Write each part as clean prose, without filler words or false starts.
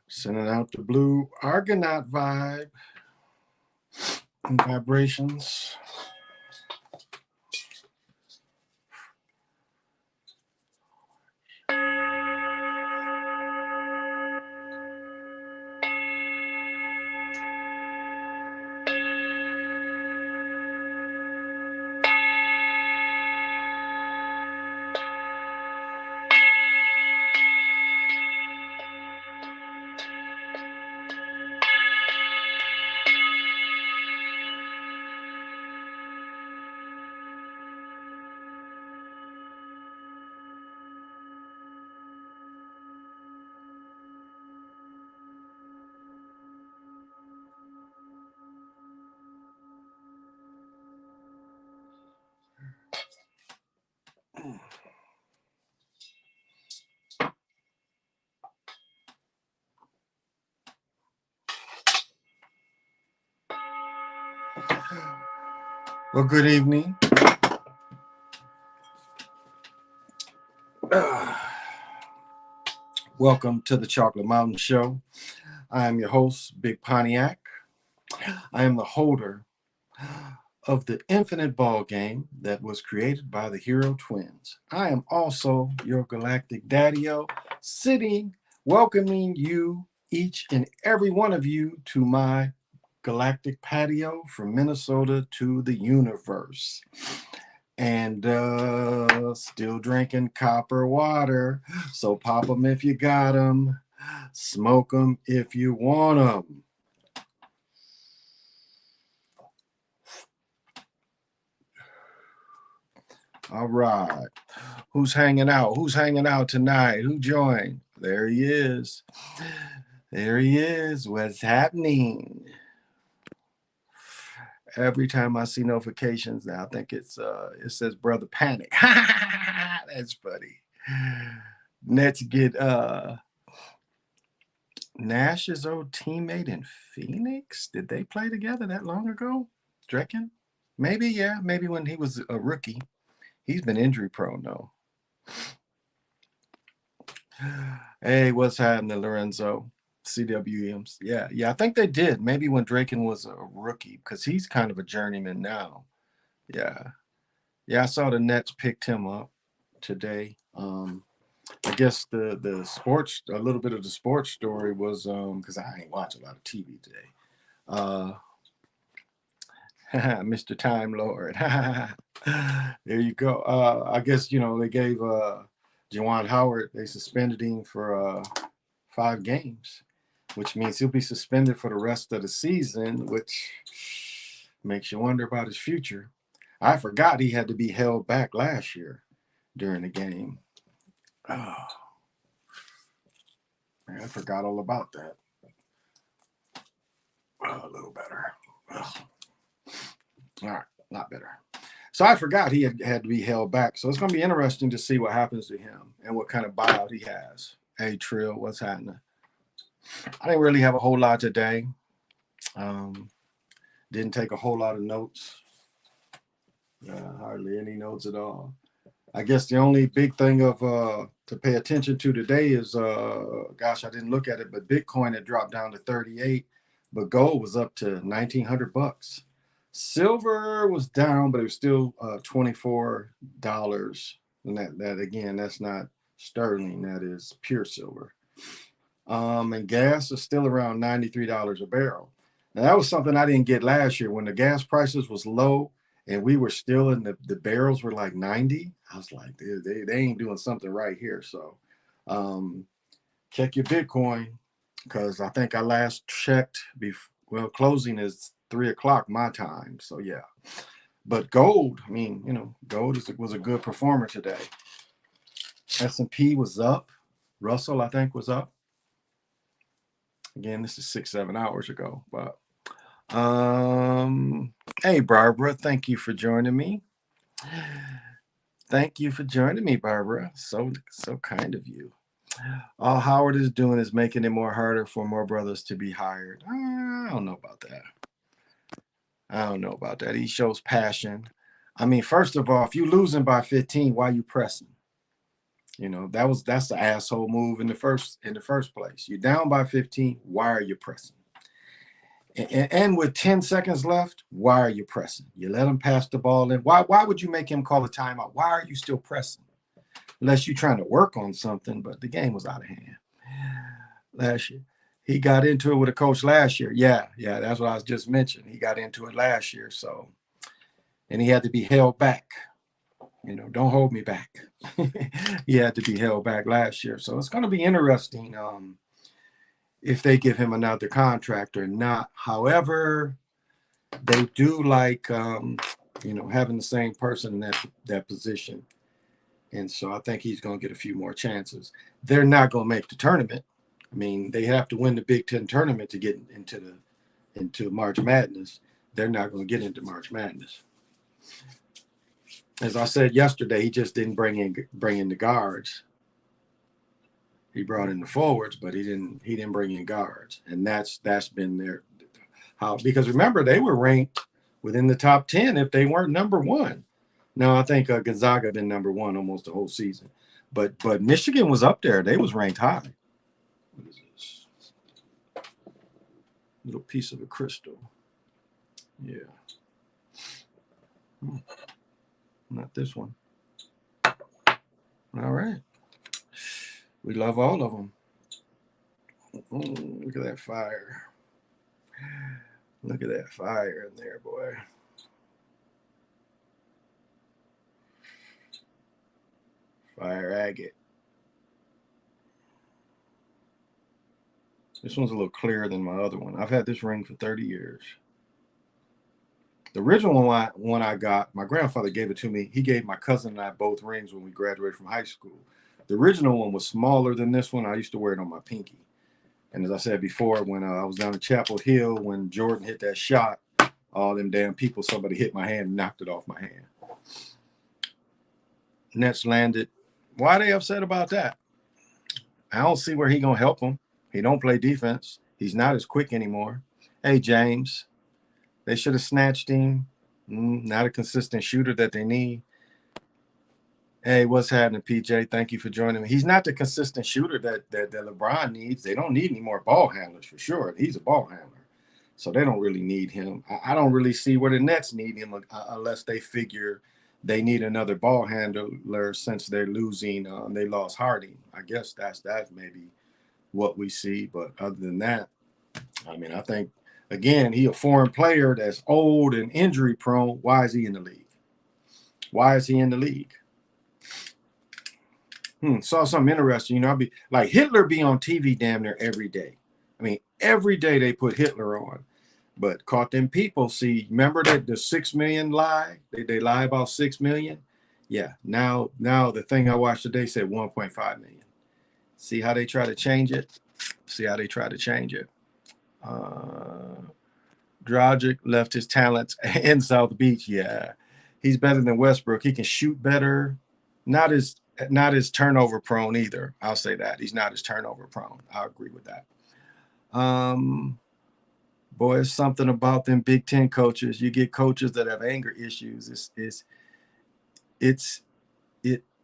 Sending out the blue Argonaut vibe and vibrations. Well, good evening. Welcome to the Chocolate Mountain Show. I am your host, Big Pontiac. I am the holder of the infinite ball game that was created by the Hero Twins. I am also your galactic daddy-o, sitting, welcoming you, each and every one of you, to my galactic patio from Minnesota to the universe. And still drinking copper water. So pop them if you got them. Smoke them if you want them. All right. Who's hanging out? Who's hanging out tonight? Who joined? There he is. There he is. What's happening? Every time I see notifications now, I think it says Brother Panic. That's funny. Let's get Nash's old teammate in Phoenix. Did they play together that long ago? Do you reckon? Maybe, yeah. Maybe when he was a rookie. He's been injury prone though. Hey, what's happening, Lorenzo? CWMs. Yeah. I think they did. Maybe when Draken was a rookie, because he's kind of a journeyman now. Yeah. I saw the Nets picked him up today. I guess the sports, a little bit of the sports story was because I ain't watch a lot of TV today. Mr. Time Lord. There you go. I guess they gave Juwan Howard, they suspended him for 5 games, which means he'll be suspended for the rest of the season, which makes you wonder about his future. I forgot he had to be held back last year during the game. Oh, man, I forgot all about that. Oh, a little better. Oh. All right, a lot better. So I forgot he had to be held back. So it's going to be interesting to see what happens to him and what kind of buyout he has. Hey, Trill, what's happening? I didn't really have a whole lot today. Didn't take a whole lot of notes. Hardly any notes at all. I guess the only big thing of to pay attention to today is, gosh, I didn't look at it, but Bitcoin had dropped down to 38, but gold was up to $1,900. Silver was down, but it was still $24. And that again, that's not sterling. That is pure silver. And gas is still around $93 a barrel. Now, that was something I didn't get last year when the gas prices was low and we were still in the barrels were like 90. I was like, they ain't doing something right here. So check your Bitcoin, because I think I last checked before, closing is 3 o'clock my time. So yeah. But gold, I mean, gold was a good performer today. S&P was up. Russell, I think, was up. Again, this is 6-7 hours ago. But hey, Barbara, thank you for joining me. Thank you for joining me, Barbara. So kind of you. All Howard is doing is making it more harder for more brothers to be hired. I don't know about that. He shows passion. I mean, first of all, if you're losing by 15, why are you pressing? You know, that's the asshole move in the first place. You're down by 15. Why are you pressing? And with 10 seconds left, why are you pressing? You let him pass the ball in. Why would you make him call a timeout? Why are you still pressing? Unless you're trying to work on something, but the game was out of hand last year. He got into it with a coach last year. Yeah, that's what I was just mentioning. He got into it last year, so, and he had to be held back. You know, don't hold me back. He had to be held back last year, so it's going to be interesting if they give him another contract or not. However, they do like having the same person in that position, and so I think he's going to get a few more chances. They're not going to make the tournament. I mean, they have to win the Big Ten tournament to get into March Madness. They're not going to get into March Madness. As I said yesterday, he just didn't bring in the guards. He brought in the forwards, but he didn't bring in guards, and that's been their how, because remember, they were ranked within the top 10 if they weren't number one. Now I think Gonzaga been number one almost the whole season, but Michigan was up there. They was ranked high. What is this? Little piece of a crystal. Yeah. Not this one. All right. We love all of them. Look at that fire. Look at that fire in there, boy. Fire agate. This one's a little clearer than my other one. I've had this ring for 30 years. The original one I got, my grandfather gave it to me. He gave my cousin and I both rings when we graduated from high school. The original one was smaller than this one. I used to wear it on my pinky. And as I said before, when I was down at Chapel Hill, when Jordan hit that shot, all them damn people, somebody hit my hand and knocked it off my hand. Nets landed. Why are they upset about that? I don't see where he going to help them. He don't play defense. He's not as quick anymore. Hey, James. They should have snatched him. Not a consistent shooter that they need. Hey, what's happening, PJ? Thank you for joining me. He's not the consistent shooter that LeBron needs. They don't need any more ball handlers for sure. He's a ball handler. So they don't really need him. I don't really see where the Nets need him unless they figure they need another ball handler since they're losing. They lost Harding. I guess that's maybe what we see. But other than that, I mean, I think, again, he a foreign player that's old and injury prone. Why is he in the league? Why is he in the league? Saw something interesting. You know, I'd be like, Hitler be on TV damn near every day. I mean, every day they put Hitler on. But caught them people. See, remember that the 6 million lie? They lie about 6 million. Yeah. Now the thing I watched today said 1.5 million. See how they try to change it? Dragic left his talents in South Beach. Yeah. He's better than Westbrook. He can shoot better. Not as turnover prone either. I'll say that. He's not as turnover prone. I'll agree with that. Boy, it's something about them Big Ten coaches. You get coaches that have anger issues. It's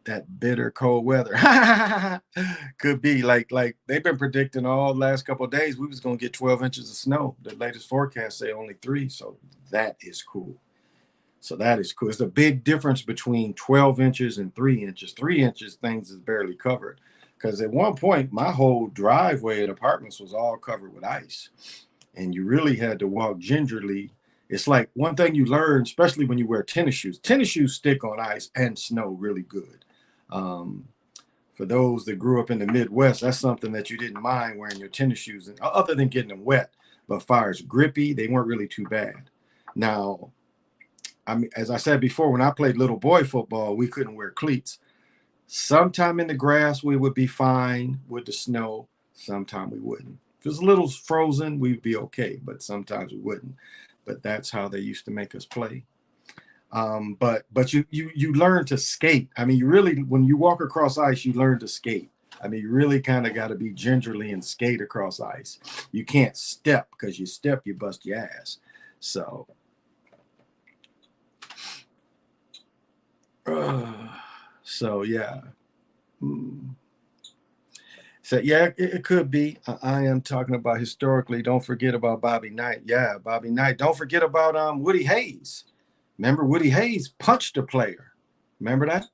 that bitter cold weather. Could be like they've been predicting all the last couple of days we was gonna get 12 inches of snow. The latest forecast say only 3, so that is cool. It's a big difference between 12 inches and 3 inches. 3 inches, things is barely covered. Because at one point, my whole driveway at apartments was all covered with ice. And you really had to walk gingerly. It's like one thing you learn, especially when you wear tennis shoes. Tennis shoes stick on ice and snow really good. For those that grew up in the Midwest, that's something that you didn't mind wearing your tennis shoes, other than getting them wet. But far as grippy, they weren't really too bad. Now, I mean, as I said before, when I played little boy football, we couldn't wear cleats. Sometime in the grass, we would be fine with the snow. Sometime we wouldn't. If it was a little frozen, we'd be okay, but sometimes we wouldn't. But that's how they used to make us play. But you learn to skate. I mean, you really, when you walk across ice, you learn to skate. I mean, you really kind of got to be gingerly and skate across ice. You can't step, because you step, you bust your ass. So yeah. So yeah, it could be. I am talking about historically. Don't forget about Bobby Knight. Yeah, Bobby Knight. Don't forget about Woody Hayes. Remember, Woody Hayes punched a player. Remember that?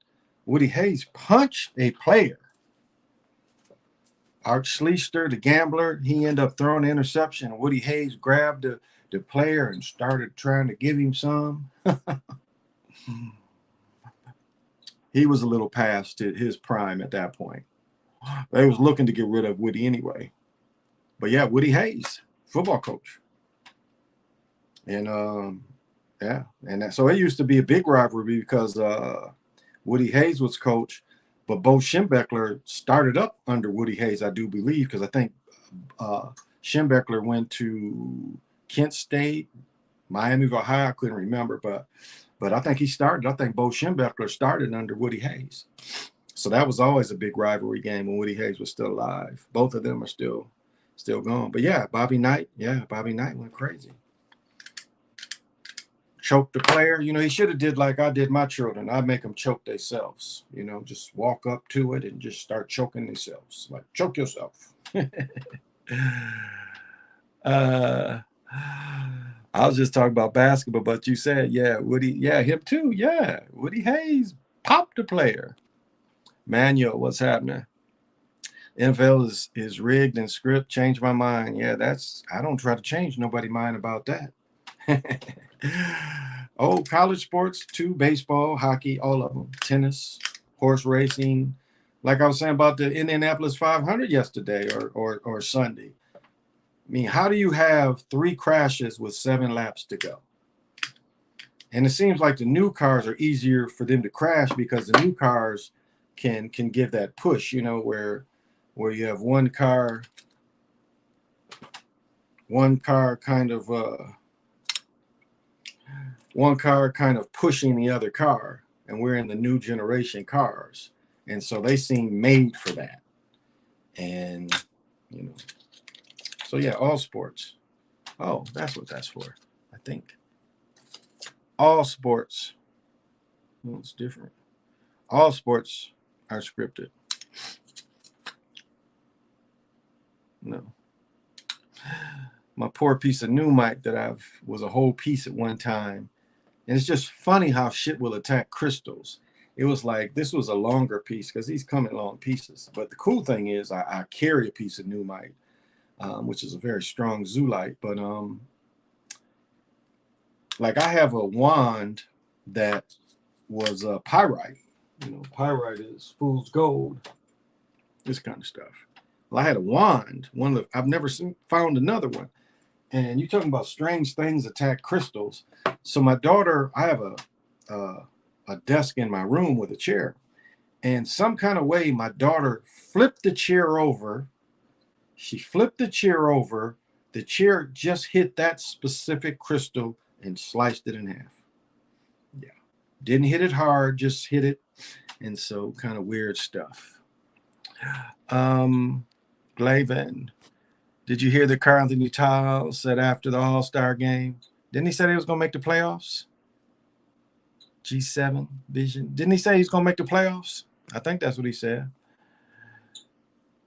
Woody Hayes punched a player. Art Schlichter, the gambler, he ended up throwing an interception. Woody Hayes grabbed the player and started trying to give him some. He was a little past his prime at that point. They was looking to get rid of Woody anyway. But yeah, Woody Hayes, football coach. And yeah, and so it used to be a big rivalry because Woody Hayes was coach, but Bo Schembechler started up under Woody Hayes, I do believe, because I think Schembechler went to Kent State, Miami of Ohio. I couldn't remember, but I think he started. I think Bo Schembechler started under Woody Hayes. So that was always a big rivalry game when Woody Hayes was still alive. Both of them are still gone. But yeah, Bobby Knight went crazy. Choke the player. You know, he should have did like I did my children. I'd make them choke themselves. You know, just walk up to it and just start choking themselves. Like, choke yourself. I was just talking about basketball, but you said, yeah, Woody, yeah, him too. Yeah, Woody Hayes popped the player. Manuel, what's happening? NFL is rigged and script. Changed my mind. Yeah, I don't try to change nobody's mind about that. Oh, college sports too, baseball, hockey, all of them, tennis, horse racing. Like I was saying about the Indianapolis 500 yesterday or Sunday. I mean, how do you have 3 crashes with 7 laps to go? And it seems like the new cars are easier for them to crash because the new cars can give that push, you know, where you have one car kind of pushing the other car, and we're in the new generation cars, and so they seem made for that. And you know, so yeah, all sports. Oh, that's what that's for, I think. All sports. Well, it's different. All sports are scripted. No. My poor piece of new mic that was a whole piece at one time. And it's just funny how shit will attack crystals. It was like, this was a longer piece because these come in long pieces. But the cool thing is I carry a piece of new mic, which is a very strong zoolite. But like I have a wand that was pyrite. You know, pyrite is fool's gold. This kind of stuff. Well, I had a wand. I've never found another one. And you're talking about strange things attack crystals. So my daughter, I have a desk in my room with a chair. And some kind of way, my daughter flipped the chair over. She flipped the chair over. The chair just hit that specific crystal and sliced it in half. Yeah. Didn't hit it hard, just hit it. And so kind of weird stuff. Glavin. Did you hear that Karl Anthony Towns said after the All-Star game? Didn't he say he was going to make the playoffs? G7 Vision. Didn't he say he's going to make the playoffs? I think that's what he said.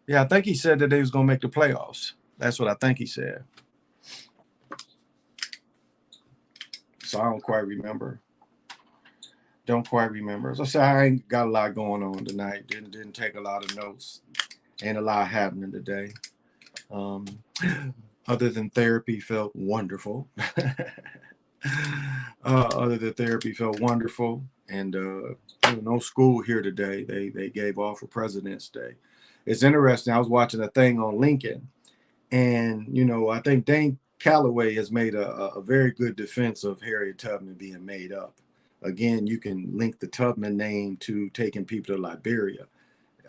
Yeah, I think he said that he was going to make the playoffs. That's what I think he said. So I don't quite remember. As I said, I ain't got a lot going on tonight. Didn't take a lot of notes. Ain't a lot happening today. Other than therapy felt wonderful. And no school here today. They gave off for President's Day. It's interesting. I was watching a thing on Lincoln, and I think Dane Calloway has made a very good defense of Harriet Tubman being made up. Again, you can link the Tubman name to taking people to Liberia.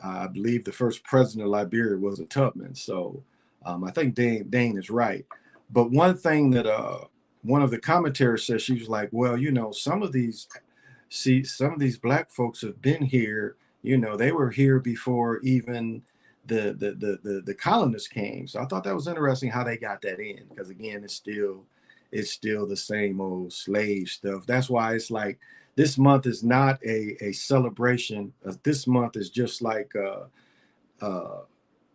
I believe the first president of Liberia was a Tubman. So I think Dane is right. But one thing that one of the commentators said, she was like, well, some of these black folks have been here. They were here before even the colonists came. So I thought that was interesting how they got that in, because again, it's still the same old slave stuff. That's why it's like this month is not a celebration. This month is just like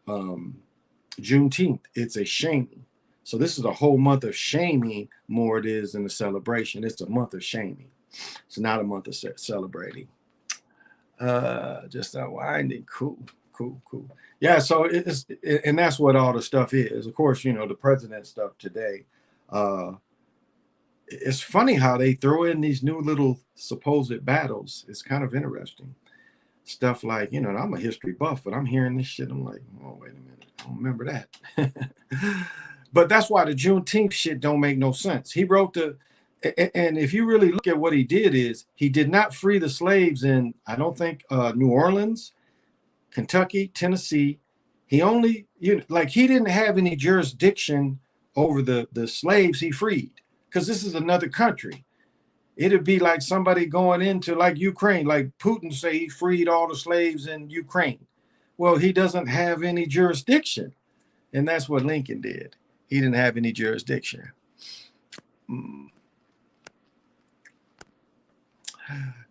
Juneteenth, it's a shaming. So this is a whole month of shaming more it is than a celebration. It's a month of shaming. It's not a month of celebrating. Just unwinding. Cool, cool, cool. Yeah, so it's and that's what all the stuff is. Of course, the president stuff today. Uh, it's funny how they throw in these new little supposed battles. It's kind of interesting. Stuff like, I'm a history buff, but I'm hearing this shit. I'm like, oh, wait a minute. I don't remember that. But that's why the Juneteenth shit don't make no sense. He wrote and if you really look at what he did is he did not free the slaves in, I don't think, New Orleans, Kentucky, Tennessee. He only, he didn't have any jurisdiction over the slaves he freed because this is another country. It'd be like somebody going into like Ukraine, like Putin say he freed all the slaves in Ukraine. Well, he doesn't have any jurisdiction. And that's what Lincoln did. He didn't have any jurisdiction.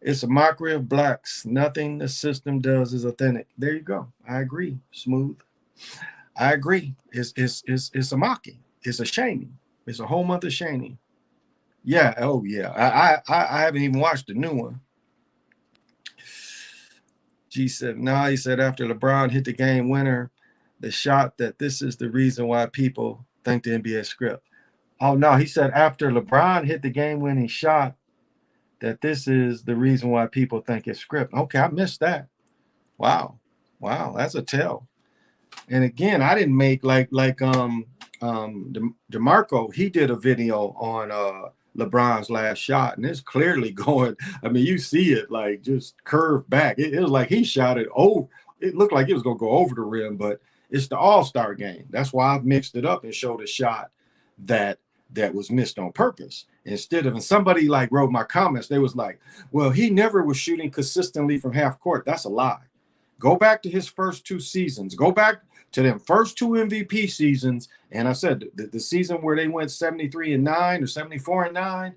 It's a mockery of blacks. Nothing the system does is authentic. There you go. I agree. Smooth. I agree. It's a mocking. It's a shaming. It's a whole month of shaming. Yeah. Oh, yeah. I haven't even watched the new one. G7. No, he said after LeBron hit the game winner, the shot that this is the reason why people think the NBA script. Oh, no. He said after LeBron hit the game-winning shot, that this is the reason why people think it's script. Okay, I missed that. Wow, that's a tell. And again, I didn't make DeMarco. He did a video on LeBron's last shot, and it's clearly going. I mean, you see it like just curved back. It was like he shot it over. It looked like it was gonna go over the rim, but it's the All-Star game. That's why I've mixed it up and showed a shot that was missed on purpose. Instead of, and somebody like wrote my comments, they was like, well, he never was shooting consistently from half court. That's a lie. Go back to his first two seasons. Go back to them first two MVP seasons. And I said the season where they went 73-9 or 74-9,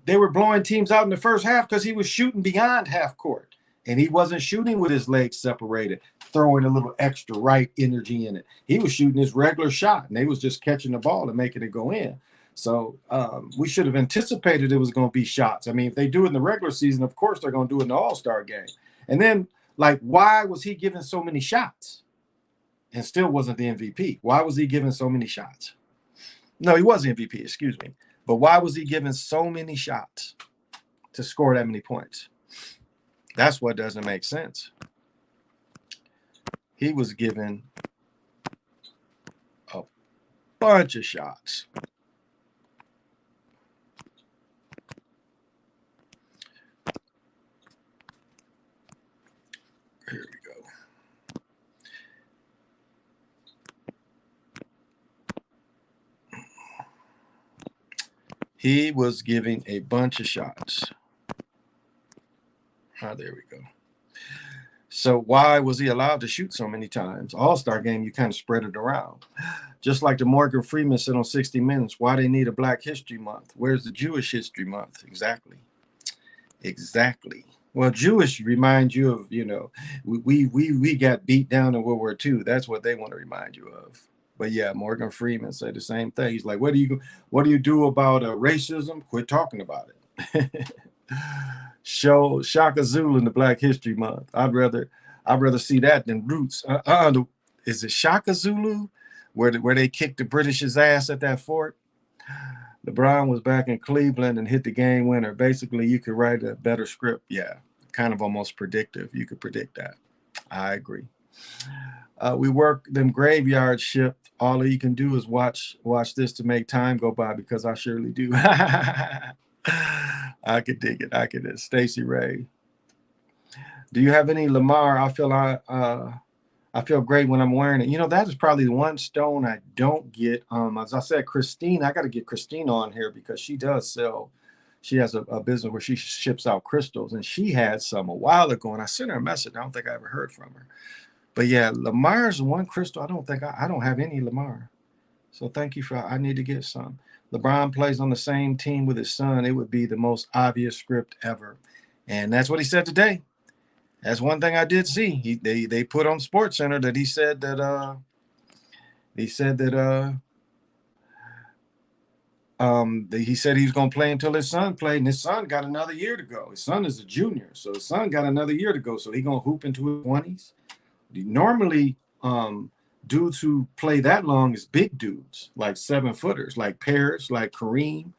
they were blowing teams out in the first half because he was shooting beyond half court. And he wasn't shooting with his legs separated, throwing a little extra right energy in it. He was shooting his regular shot, and they was just catching the ball and making it go in. So we should have anticipated it was going to be shots. I mean, if they do it in the regular season, of course they're going to do it in the All-Star game. And then, why was he giving so many shots and still wasn't the MVP? Why was he giving so many shots? No, he was the MVP, excuse me. But why was he giving so many shots to score that many points? That's what doesn't make sense. He was given a bunch of shots. Here we go. He was giving a bunch of shots. There we go. So why was he allowed to shoot so many times? All-Star game, you kind of spread it around. Just like the Morgan Freeman said on 60 Minutes, why they need a Black History Month? Where's the Jewish History Month? Exactly. Well, Jewish reminds you of, we got beat down in World War II. That's what they want to remind you of. But yeah, Morgan Freeman said the same thing. He's like, what do you do about racism? Quit talking about it. Show Shaka Zulu in the Black History Month. I'd rather see that than Roots. Is it Shaka Zulu where they kicked the British's ass at that fort? LeBron was back in Cleveland and hit the game winner. Basically, you could write a better script. Yeah, kind of almost predictive. You could predict that. I agree. We work them graveyard shift. All you can do is watch this to make time go by, because I surely do. I could dig it. Stacey Ray. Do you have any Lamar? I feel great when I'm wearing it. That is probably the one stone I don't get. As I said, Christine, I got to get Christine on here because she does sell. She has a business where she ships out crystals, and she had some a while ago, and I sent her a message. I don't think I ever heard from her. But yeah, Lamar's one crystal. I don't have any Lamar. So thank you I need to get some. LeBron plays on the same team with his son. It would be the most obvious script ever. And that's what he said today. That's one thing I did see. They put on Sports Center that he said that he said he was going to play until his son played, and his son got another year to go. His son is a junior, so his son got another year to go. So he going to hoop into his 20s. Normally, dudes who play that long is big dudes, like 7-footers, like Parrish, like Kareem.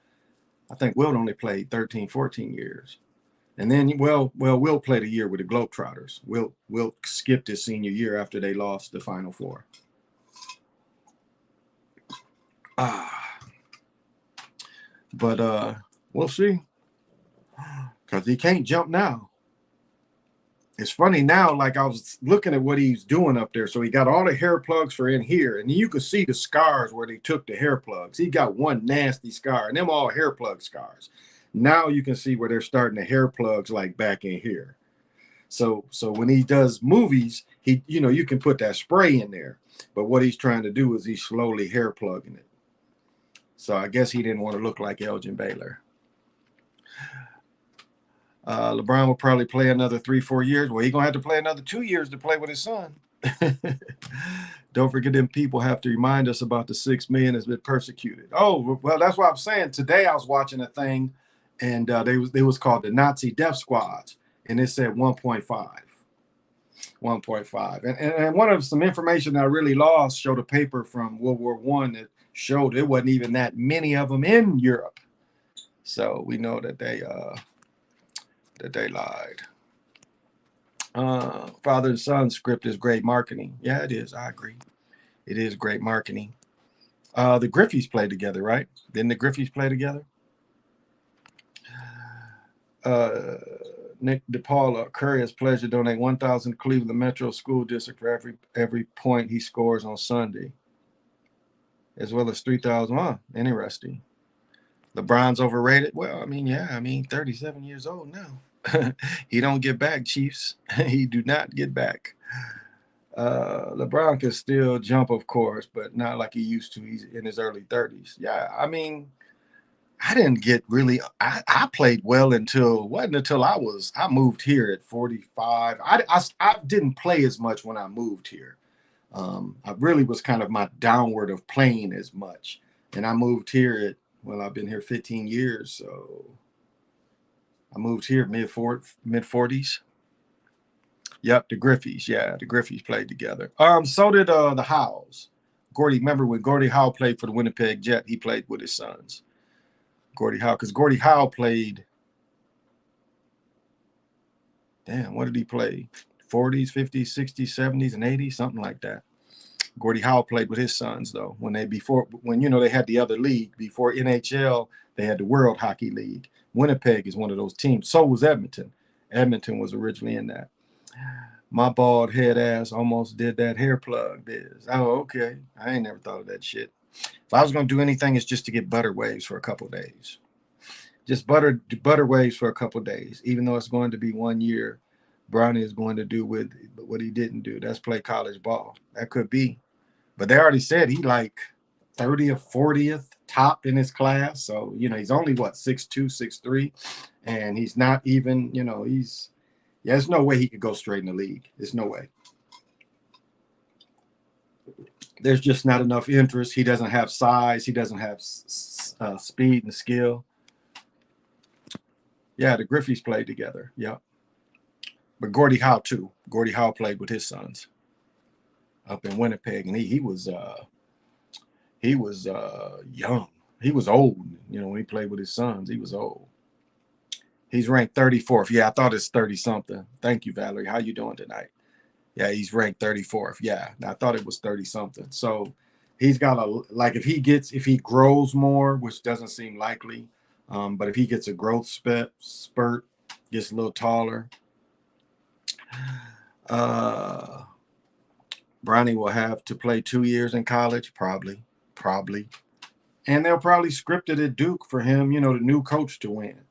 I think Wilt only played 13, 14 years. And then, Wilt played a year with the Globetrotters. Wilt skipped his senior year after they lost the Final Four. But we'll see, because he can't jump now. It's funny now, like I was looking at what he's doing up there. So he got all the hair plugs for in here, and you could see the scars where they took the hair plugs. He got one nasty scar, and them all hair plug scars. Now you can see where they're starting the hair plugs like back in here. So when he does movies, you can put that spray in there. But what he's trying to do is he's slowly hair plugging it. So I guess he didn't want to look like Elgin Baylor. LeBron will probably play another 3-4 years. Well, he's going to have to play another 2 years to play with his son. Don't forget them people have to remind us about the 6 million has been persecuted. Oh, well, that's what I'm saying. Today I was watching a thing, and they was called the Nazi Death Squads, and it said 1.5. 1.5. And one of some information I really lost showed a paper from World War I that showed it wasn't even that many of them in Europe. So we know that they lied. Father and son script is great marketing. Yeah, it is. I agree. It is great marketing. The Griffeys played together, right? Didn't the Griffeys play together? Nick DePaula, Curry has pledged to donate 1,000 to Cleveland Metro School District for every point he scores on Sunday, as well as 3,000. Oh, interesting. LeBron's overrated. Well, 37 years old now. He don't get back, Chiefs. He do not get back. LeBron can still jump, of course, but not like he used to. He's in his early 30s. Yeah, I didn't get really. I played well wasn't until I moved here at 45. I didn't play as much when I moved here. I really was kind of my downward of playing as much, and I moved here I've been here 15 years, so I moved here mid 40s. Yep, the Griffeys. Yeah, the Griffeys played together. So did the Howes. Remember when Gordie Howe played for the Winnipeg Jet? He played with his sons. Gordie Howe, because Gordie Howe played. Damn, what did he play? 40s, 50s, 60s, 70s, and 80s, something like that. Gordie Howe played with his sons though. When they had the other league before NHL, they had the World Hockey League. Winnipeg is one of those teams. So was Edmonton. Edmonton was originally in that. My bald head ass almost did that hair plug biz. Oh, okay. I ain't never thought of that shit. If I was going to do anything, it's just to get butter waves for a couple of days. Just butter waves for a couple of days. Even though it's going to be 1 year, Brownie is going to do with what he didn't do. That's play college ball. That could be. But they already said he like 30th, 40th top in his class. So, he's only 6'2", 6'3", and he's not even, there's no way he could go straight in the league. There's no way. There's just not enough interest. He doesn't have size. He doesn't have speed and skill. Yeah, the Griffeys played together. Yeah. But Gordie Howe, too. Gordie Howe played with his sons up in Winnipeg, and he was young. He was old. When he played with his sons, he was old. He's ranked 34th. Yeah, I thought it's 30-something. Thank you, Valerie. How you doing tonight? Yeah, he's ranked 34th. Yeah, I thought it was 30-something. So he's got if he grows more, which doesn't seem likely, but if he gets a growth spurt, gets a little taller, Bronny will have to play 2 years in college, probably. And they'll probably script it at Duke for him, the new coach to win.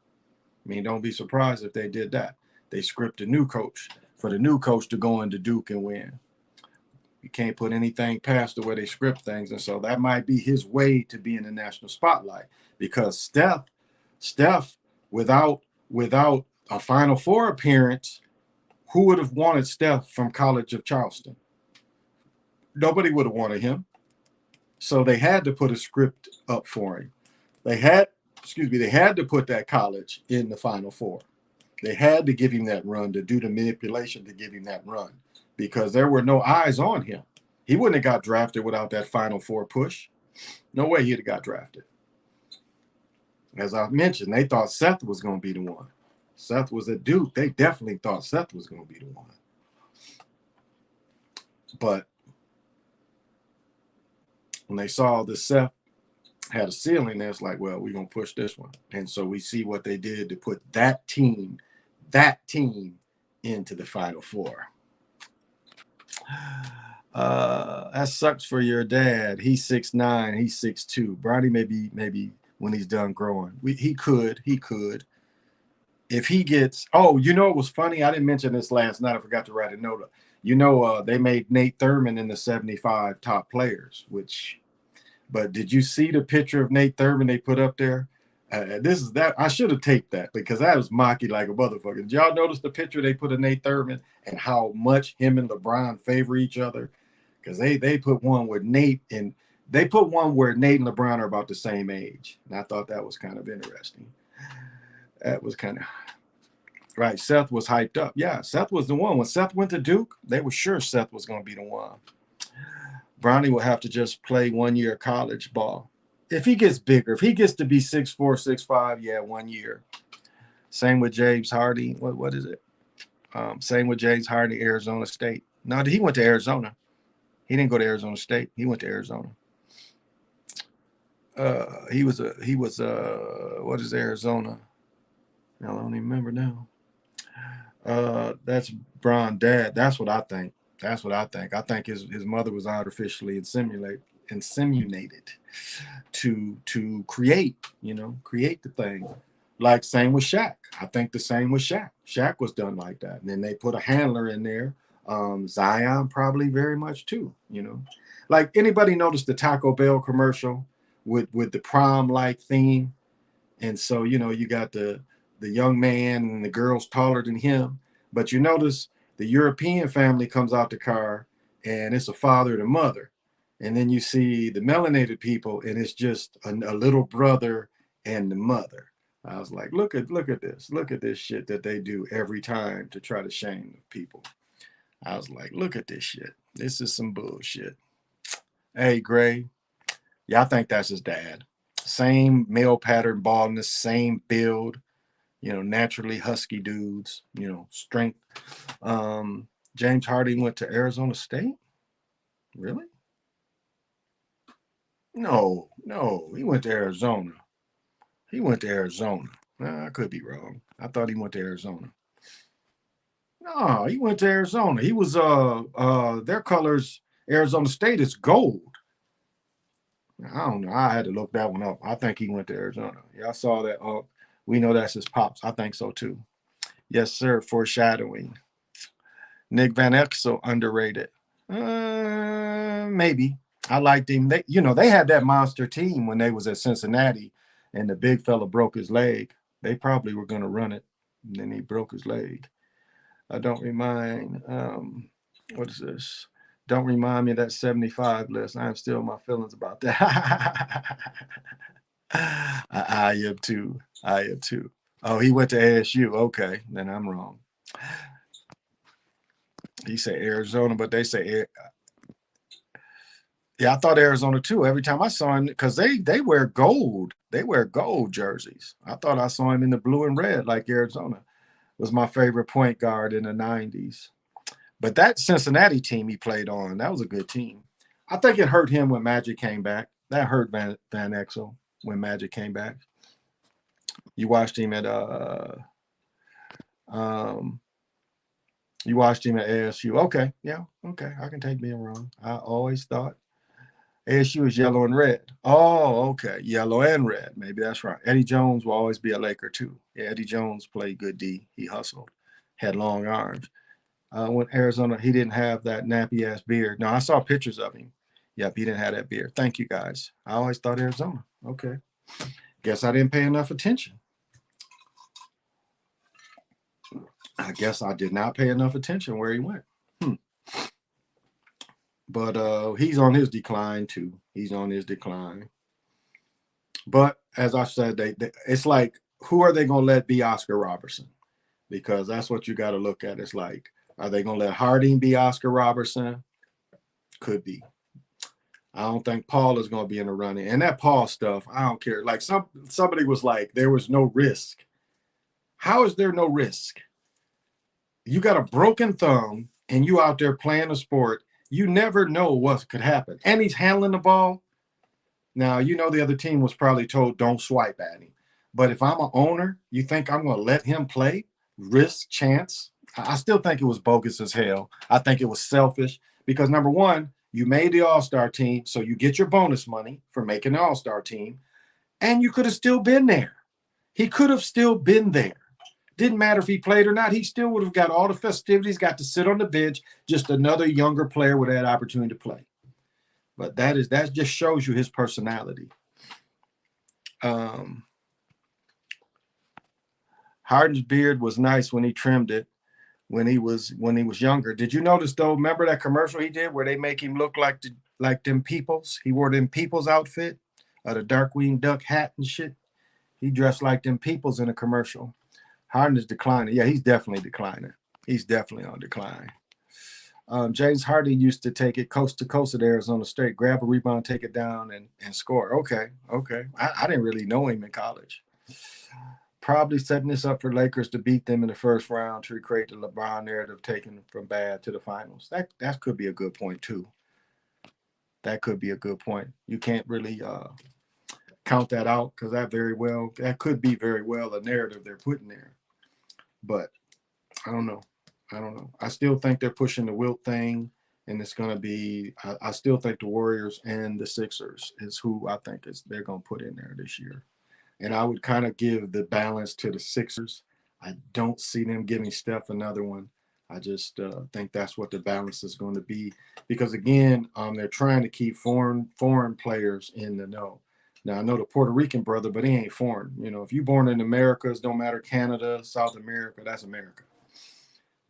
Don't be surprised if they did that. They script a new coach for the new coach to go into Duke and win. You can't put anything past the way they script things. And so that might be his way to be in the national spotlight, because Steph, without a Final Four appearance, Who would have wanted Steph from College of Charleston? Nobody would have wanted him. So they had to put a script up for him. They had, they had to put that college in the Final Four. They had to give him that run, to do the manipulation to give him that run, because there were no eyes on him. He wouldn't have got drafted without that Final Four push. No way he'd have got drafted. As I mentioned, they thought Seth was going to be the one. Seth was a Duke. They definitely thought Seth was going to be the one. But when they saw that Seth had a ceiling, it's like, well, we're going to push this one. And so we see what they did to put that team into the Final Four. That sucks for your dad. He's 6'9", he's 6'2". Bronny maybe when he's done growing. He could. If he gets, you know, it was funny. I didn't mention this last night. I forgot to write a note up. You know, they made Nate Thurman in the 75 top players, but did you see the picture of Nate Thurman they put up there? I should have taped that, because that was mocky like a motherfucker. Did y'all notice the picture they put of Nate Thurman and how much him and LeBron favor each other? Because they put one with Nate, and they put one where Nate and LeBron are about the same age. And I thought that was kind of interesting. That was kind of right. Seth was hyped up. Yeah, Seth was the one. When Seth went to Duke, they were sure Seth was going to be the one. Bronny will have to just play 1 year college ball. If he gets bigger, if he gets to be 6'4", 6'5", yeah, 1 year. Same with James Hardy. What is it? Same with James Hardy, Arizona State. No, he went to Arizona. He didn't go to Arizona State. He went to Arizona. He was what is Arizona? I don't even remember now. That's Bron's dad. That's what I think. I think his mother was artificially inseminated to create the thing. Like same with Shaq. I think the same with Shaq. Shaq was done like that. And then they put a handler in there. Zion probably very much too, Like, anybody notice the Taco Bell commercial with the prom-like theme? And so, you got the young man and the girl's taller than him. But you notice the European family comes out the car and it's a father and a mother. And then you see the melanated people and it's just a little brother and the mother. I was like, look at this. Look at this shit that they do every time to try to shame people. I was like, look at this shit. This is some bullshit. Hey, Gray. Yeah, I think that's his dad. Same male pattern baldness, same build, naturally husky dudes, strength. James Harden went to Arizona State? Really? No, he went to Arizona. I could be wrong. I thought he went to Arizona. No, he went to Arizona. He was their colors, Arizona State is gold. I don't know. I had to look that one up. I think he went to Arizona. Yeah, I saw that. We know that's his pops. I think so too. Yes, sir. Foreshadowing. Nick Van Exel underrated. Maybe. I liked him. They had that monster team when they was at Cincinnati, and the big fella broke his leg. They probably were going to run it, and then he broke his leg. I don't remind. What is this? Don't remind me of that 75 list. I am still in my feelings about that. I am too. Oh, he went to ASU. Okay, then I'm wrong. He said Arizona, but they say yeah, I thought Arizona too. Every time I saw him, because they wear gold. They wear gold jerseys. I thought I saw him in the blue and red, like Arizona was my favorite point guard in the 90s. But that Cincinnati team he played on, that was a good team. I think it hurt him when Magic came back. That hurt Van Exel when Magic came back. You watched him at ASU. Okay, yeah, okay. I can take being wrong. I always thought ASU is yellow and red. Oh, okay. Yellow and red. Maybe that's right. Eddie Jones will always be a Laker too. Yeah, Eddie Jones played good D. He hustled, had long arms. When Arizona, he didn't have that nappy ass beard. No, I saw pictures of him. Yep, he didn't have that beard. Thank you guys. I always thought Arizona. Okay. Guess I didn't pay enough attention. I guess I did not pay enough attention where he went. But he's on his decline too. He's on his decline. But as I said, it's like, who are they going to let be Oscar Robertson? Because that's what you got to look at. It's like, are they going to let Harding be Oscar Robertson? Could be. I don't think Paul is going to be in the running. And that Paul stuff, I don't care. Like somebody was like, there was no risk. How is there no risk? You got a broken thumb and you out there playing a sport. You never know what could happen. And he's handling the ball. Now, you know, the other team was probably told, don't swipe at him. But if I'm an owner, you think I'm going to let him play? Risk, chance? I still think it was bogus as hell. I think it was selfish because, number one, you made the All-Star team, so you get your bonus money for making the All-Star team, and you could have still been there. He could have still been there. Didn't matter if he played or not. He still would have got all the festivities, got to sit on the bench, just another younger player with that opportunity to play. But that just shows you his personality. Harden's beard was nice when he trimmed it when he was younger. Did you notice though? Remember that commercial he did where they make him look like them peoples? He wore them peoples outfit, the Darkwing Duck hat and shit. He dressed like them peoples in a commercial. Harden is declining. Yeah, he's definitely declining. He's definitely on decline. James Harden used to take it coast to coast at Arizona State, grab a rebound, take it down, and score. Okay. I didn't really know him in college. Probably setting this up for Lakers to beat them in the first round to recreate the LeBron narrative, taking from bad to the finals. That could be a good point too. That could be a good point. You can't really count that out because that could be very well a narrative they're putting there. But I don't know. I still think they're pushing the Wilt thing, and it's going to be. I still think the Warriors and the Sixers is who I think they're going to put in there this year. And I would kind of give the balance to the Sixers. I don't see them giving Steph another one. I just think that's what the balance is going to be. Because, again, they're trying to keep foreign players in the know. Now, I know the Puerto Rican brother, but he ain't foreign. You know, if you're born in Americas, don't matter Canada, South America, that's America.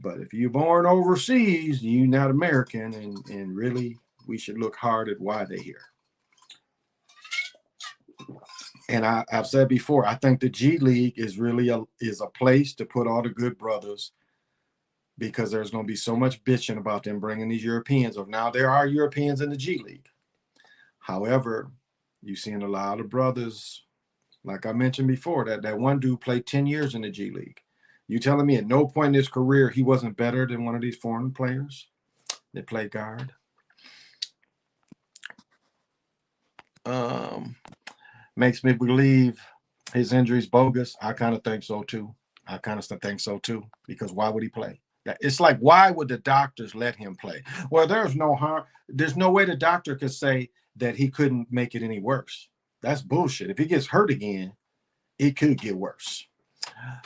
But if you're born overseas, you're not American. And really, we should look hard at why they're here. And I've said before, I think the G League is really a place to put all the good brothers because there's going to be so much bitching about them bringing these Europeans up. Now, there are Europeans in the G League. However, you've seen a lot of brothers, like I mentioned before, that one dude played 10 years in the G League. You telling me at no point in his career he wasn't better than one of these foreign players that play guard? Makes me believe his injury's bogus. I kind of think so too. Because why would he play? It's like, why would the doctors let him play? Well, there's no harm. There's no way the doctor could say that he couldn't make it any worse. That's bullshit. If he gets hurt again, it could get worse.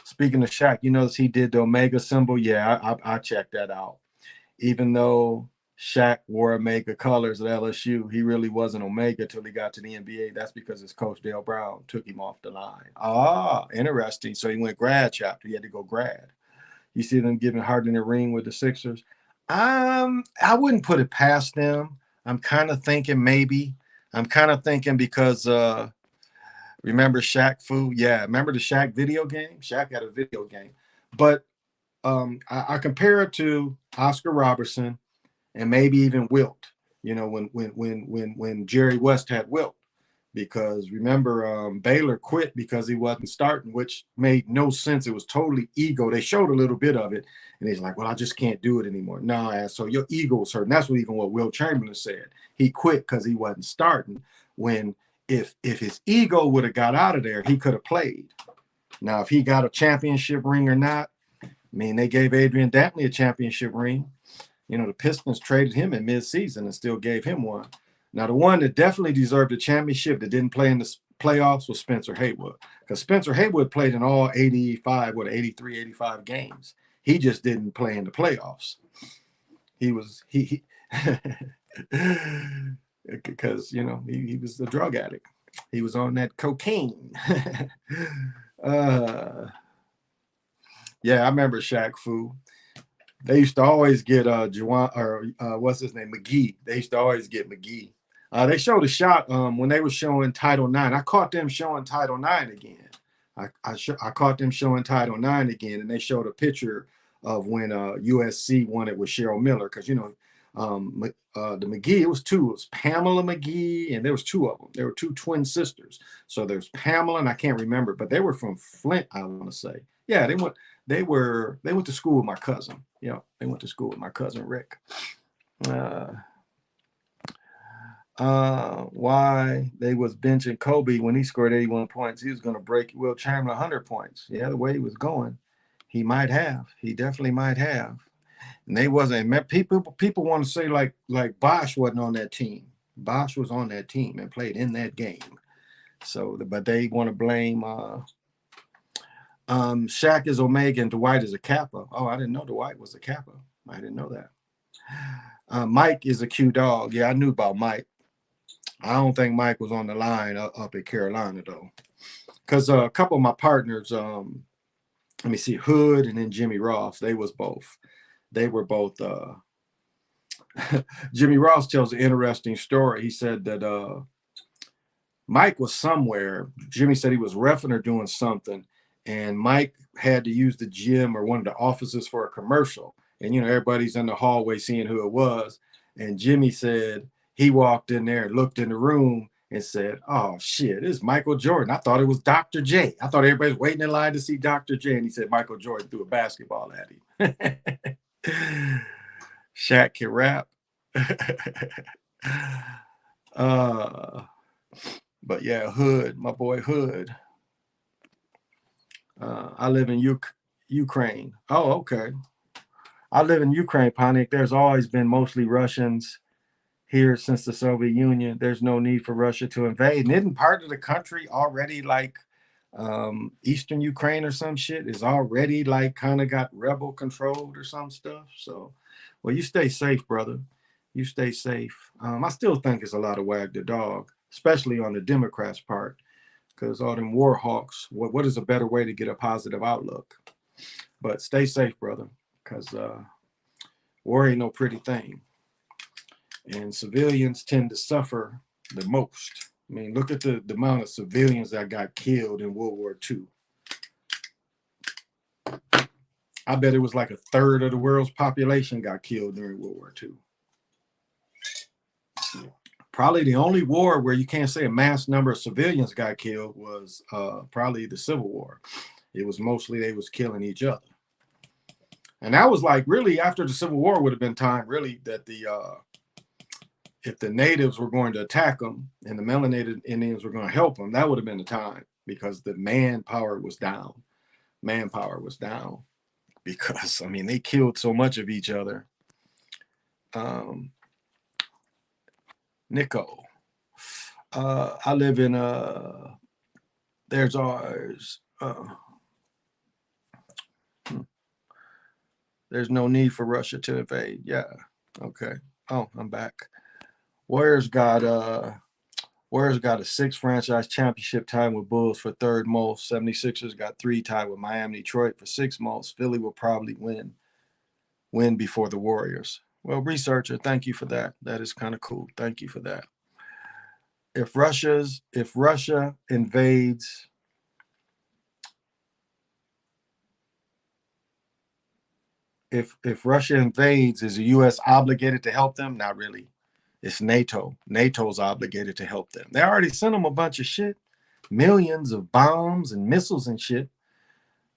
Speaking of Shaq, you notice he did the Omega symbol? Yeah, I checked that out. Even though Shaq wore Omega colors at LSU, he really wasn't Omega till he got to the NBA. That's because his coach, Dale Brown, took him off the line. Ah, interesting. So he went grad chapter. He had to go grad. You see them giving Harden a ring with the Sixers. I wouldn't put it past them. I'm kind of thinking maybe. I'm kind of thinking because remember Shaq Fu? Yeah, remember the Shaq video game? Shaq had a video game. But I compare it to Oscar Robertson and maybe even Wilt, you know, when Jerry West had Wilt. Because remember, Baylor quit because he wasn't starting, which made no sense. It was totally ego. They showed a little bit of it, and he's like, well, I just can't do it anymore. No, so your ego was hurt. And that's what Will Chamberlain said. He quit because he wasn't starting, when if his ego would have got out of there, he could have played. Now, if he got a championship ring or not, I mean, they gave Adrian Dantley a championship ring. You know, the Pistons traded him in midseason and still gave him one. Now, the one that definitely deserved a championship that didn't play in the playoffs was Spencer Haywood. Because Spencer Haywood played in all 85 games. He just didn't play in the playoffs. Because, you know, he was a drug addict. He was on that cocaine. Yeah, I remember Shaq Fu. They used to always get Juwan or what's his name, McGee. They used to always get McGee. They showed a shot when they were showing Title IX. I caught them showing Title IX again. I caught them showing Title IX again, and they showed a picture of when USC won it with Cheryl Miller, because the McGee, it was two. It was Pamela McGee, and there was two of them. There were two twin sisters. So there's Pamela, and I can't remember, but they were from Flint, I want to say. Yeah, they went to school with my cousin. Yeah, they went to school with my cousin Rick. Why they was benching Kobe when he scored 81 points? He was going to break Will Chamberlain 100 points. Yeah, the way he was going, he might have. He definitely might have. And they wasn't. People want to say like Bosch wasn't on that team. Bosch was on that team and played in that game. So, but they want to blame. Shaq is Omega and Dwight is a Kappa. Oh, I didn't know Dwight was a Kappa. I didn't know that. Mike is a Q dog. Yeah, I knew about Mike. I don't think Mike was on the line up at Carolina though, because a couple of my partners, let me see, Hood and then Jimmy Ross. They were both. Jimmy Ross tells an interesting story. He said that Mike was somewhere. Jimmy said he was reffing or doing something, and Mike had to use the gym or one of the offices for a commercial. And everybody's in the hallway seeing who it was. And Jimmy said he walked in there and looked in the room and said, "Oh shit, it's Michael Jordan. I thought it was Dr. J. I thought everybody was waiting in line to see Dr. J." And he said Michael Jordan threw a basketball at him. Shaq can rap. But yeah, Hood, my boy Hood. I live in Ukraine. Oh, okay. I live in Ukraine, Panik. There's always been mostly Russians here since the Soviet Union. There's no need for Russia to invade. And isn't part of the country already like Eastern Ukraine or some shit is already like kind of got rebel controlled or some stuff? So, well, you stay safe, brother. You stay safe. I still think it's a lot of wag the dog, especially on the Democrats' part, because all them war hawks, what is a better way to get a positive outlook? But stay safe, brother, because war ain't no pretty thing. And civilians tend to suffer the most. I mean, look at the amount of civilians that got killed in World War II. I bet it was like a third of the world's population got killed during World War II. Probably the only war where you can't say a mass number of civilians got killed was probably the Civil War. It was mostly they was killing each other. And that was like really after the Civil War would have been time really that if the natives were going to attack them and the melanated Indians were going to help them, that would have been the time, because the manpower was down. Manpower was down because, I mean, they killed so much of each other. Nico, I live in, there's ours. There's no need for Russia to invade. Yeah. Okay. Oh, I'm back. Warriors got a 6 franchise championship tied with Bulls for third most. 76ers got 3 tied with Miami, Detroit for 6th most. Philly will probably win before the Warriors. Well, researcher, thank you for that. That is kind of cool. Thank you for that. If Russia invades if Russia invades, is the U.S. obligated to help them? Not really. It's NATO. NATO's obligated to help them. They already sent them a bunch of shit, millions of bombs and missiles and shit.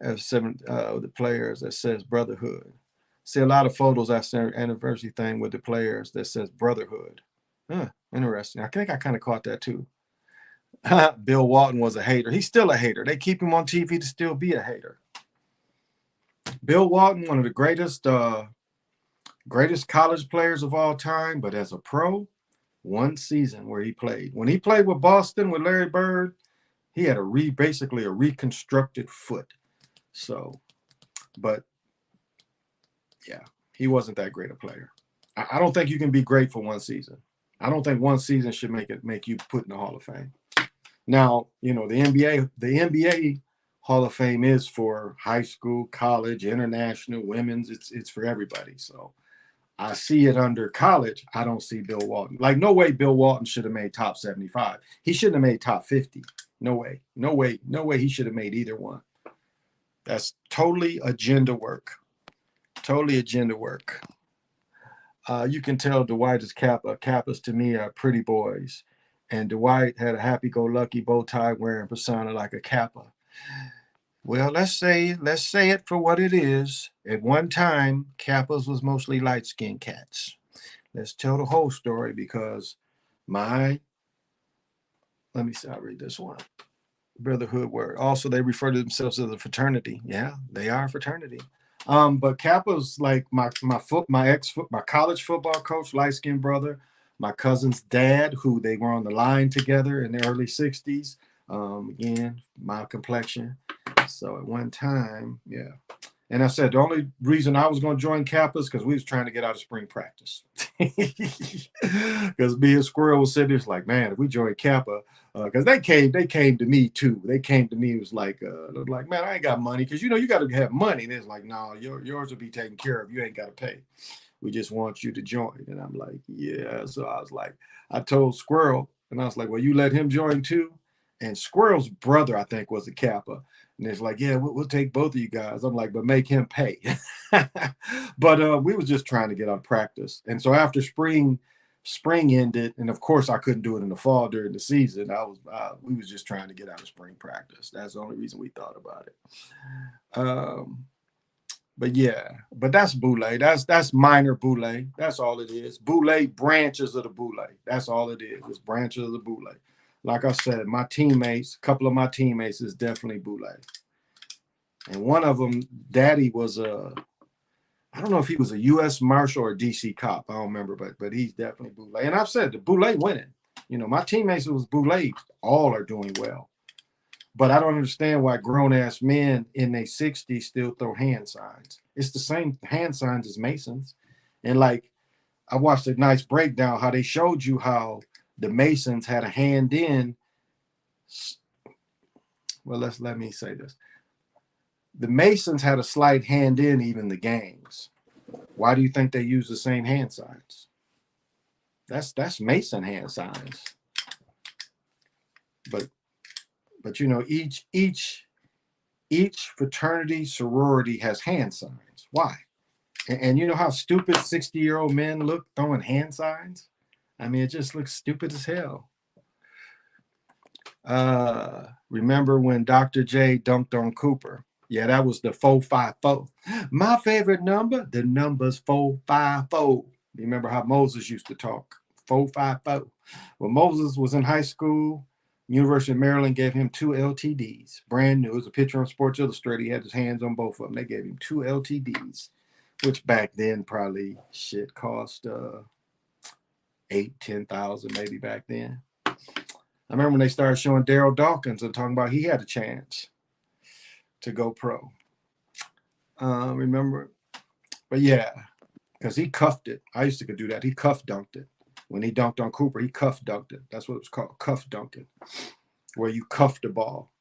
As the players that says brotherhood. See a lot of photos after their anniversary thing with the players that says brotherhood. Interesting. I think I kind of caught that too. Bill Walton was a hater. He's still a hater. They keep him on TV to still be a hater. Bill Walton, one of the greatest college players of all time, but as a pro, one season where he played. When he played with Boston with Larry Bird, he had basically a reconstructed foot. So, but yeah, he wasn't that great a player. I don't think you can be great for one season. I don't think one season should make you put in the Hall of Fame. Now, the NBA Hall of Fame is for high school, college, international, women's. It's for everybody. So I see it under college. I don't see Bill Walton. Like, no way Bill Walton should have made top 75. He shouldn't have made top 50. No way. No way. No way he should have made either one. That's totally agenda work. Totally agenda work. You can tell Dwight is Kappa. Kappas to me are pretty boys. And Dwight had a happy-go-lucky bow tie wearing persona like a Kappa. Well, let's say it for what it is. At one time, Kappas was mostly light-skinned cats. Let's tell the whole story because let me see, I'll read this one. Brotherhood word. Also, they refer to themselves as a fraternity. Yeah, they are a fraternity. But Kappa's like my college football coach, light-skinned brother, my cousin's dad, who they were on the line together in the early 60s. Again, my complexion. So at one time, yeah. And I said the only reason I was going to join Kappa is because we was trying to get out of spring practice. Because me and Squirrel was sitting there like, man, if we join Kappa, because they came to me too. They came to me, it was like, man, I ain't got money, because you got to have money. And it's like, no, yours will be taken care of. You ain't got to pay. We just want you to join. And I'm like, yeah. So I was like, I told Squirrel, and I was like, well, you let him join too. And Squirrel's brother, I think, was a Kappa. And it's like, yeah, we'll take both of you guys. I'm like, but make him pay. But we was just trying to get on practice. And so after spring ended, and of course I couldn't do it in the fall during the season. We was just trying to get out of spring practice. That's the only reason we thought about it. But yeah, but that's Boule. That's minor Boule. That's all it is. Boule, branches of the Boule. That's all it is. It's branches of the Boule. Like I said, a couple of my teammates is definitely Boule. And one of them, Daddy was I don't know if he was a U.S. Marshal or a D.C. cop. I don't remember, but he's definitely Boule. And I've said the Boule winning. My teammates who was Boule all are doing well. But I don't understand why grown-ass men in their 60s still throw hand signs. It's the same hand signs as Masons. And like, I watched a nice breakdown how they showed you how the Masons had a hand in. Well, let me say this. The Masons had a slight hand in even the gangs. Why do you think they use the same hand signs? That's Mason hand signs. But each fraternity, sorority has hand signs. Why? And you know how stupid 60-year-old men look throwing hand signs? I mean, it just looks stupid as hell. Remember when Dr. J dunked on Cooper? Yeah, that was the 454. My favorite number, the number's 454. Remember how Moses used to talk? 454. When Moses was in high school, University of Maryland gave him 2 LTDs. Brand new. It was a picture on Sports Illustrated. He had his hands on both of them. They gave him 2 LTDs, which back then probably cost 8,000-10,000 maybe back then. I remember when they started showing Daryl Dawkins and talking about he had a chance to go pro. Remember? But yeah, because he cuffed it. I used to do that. He cuff dunked it. When he dunked on Cooper, he cuff dunked it. That's what it was called, cuff dunking, where you cuff the ball.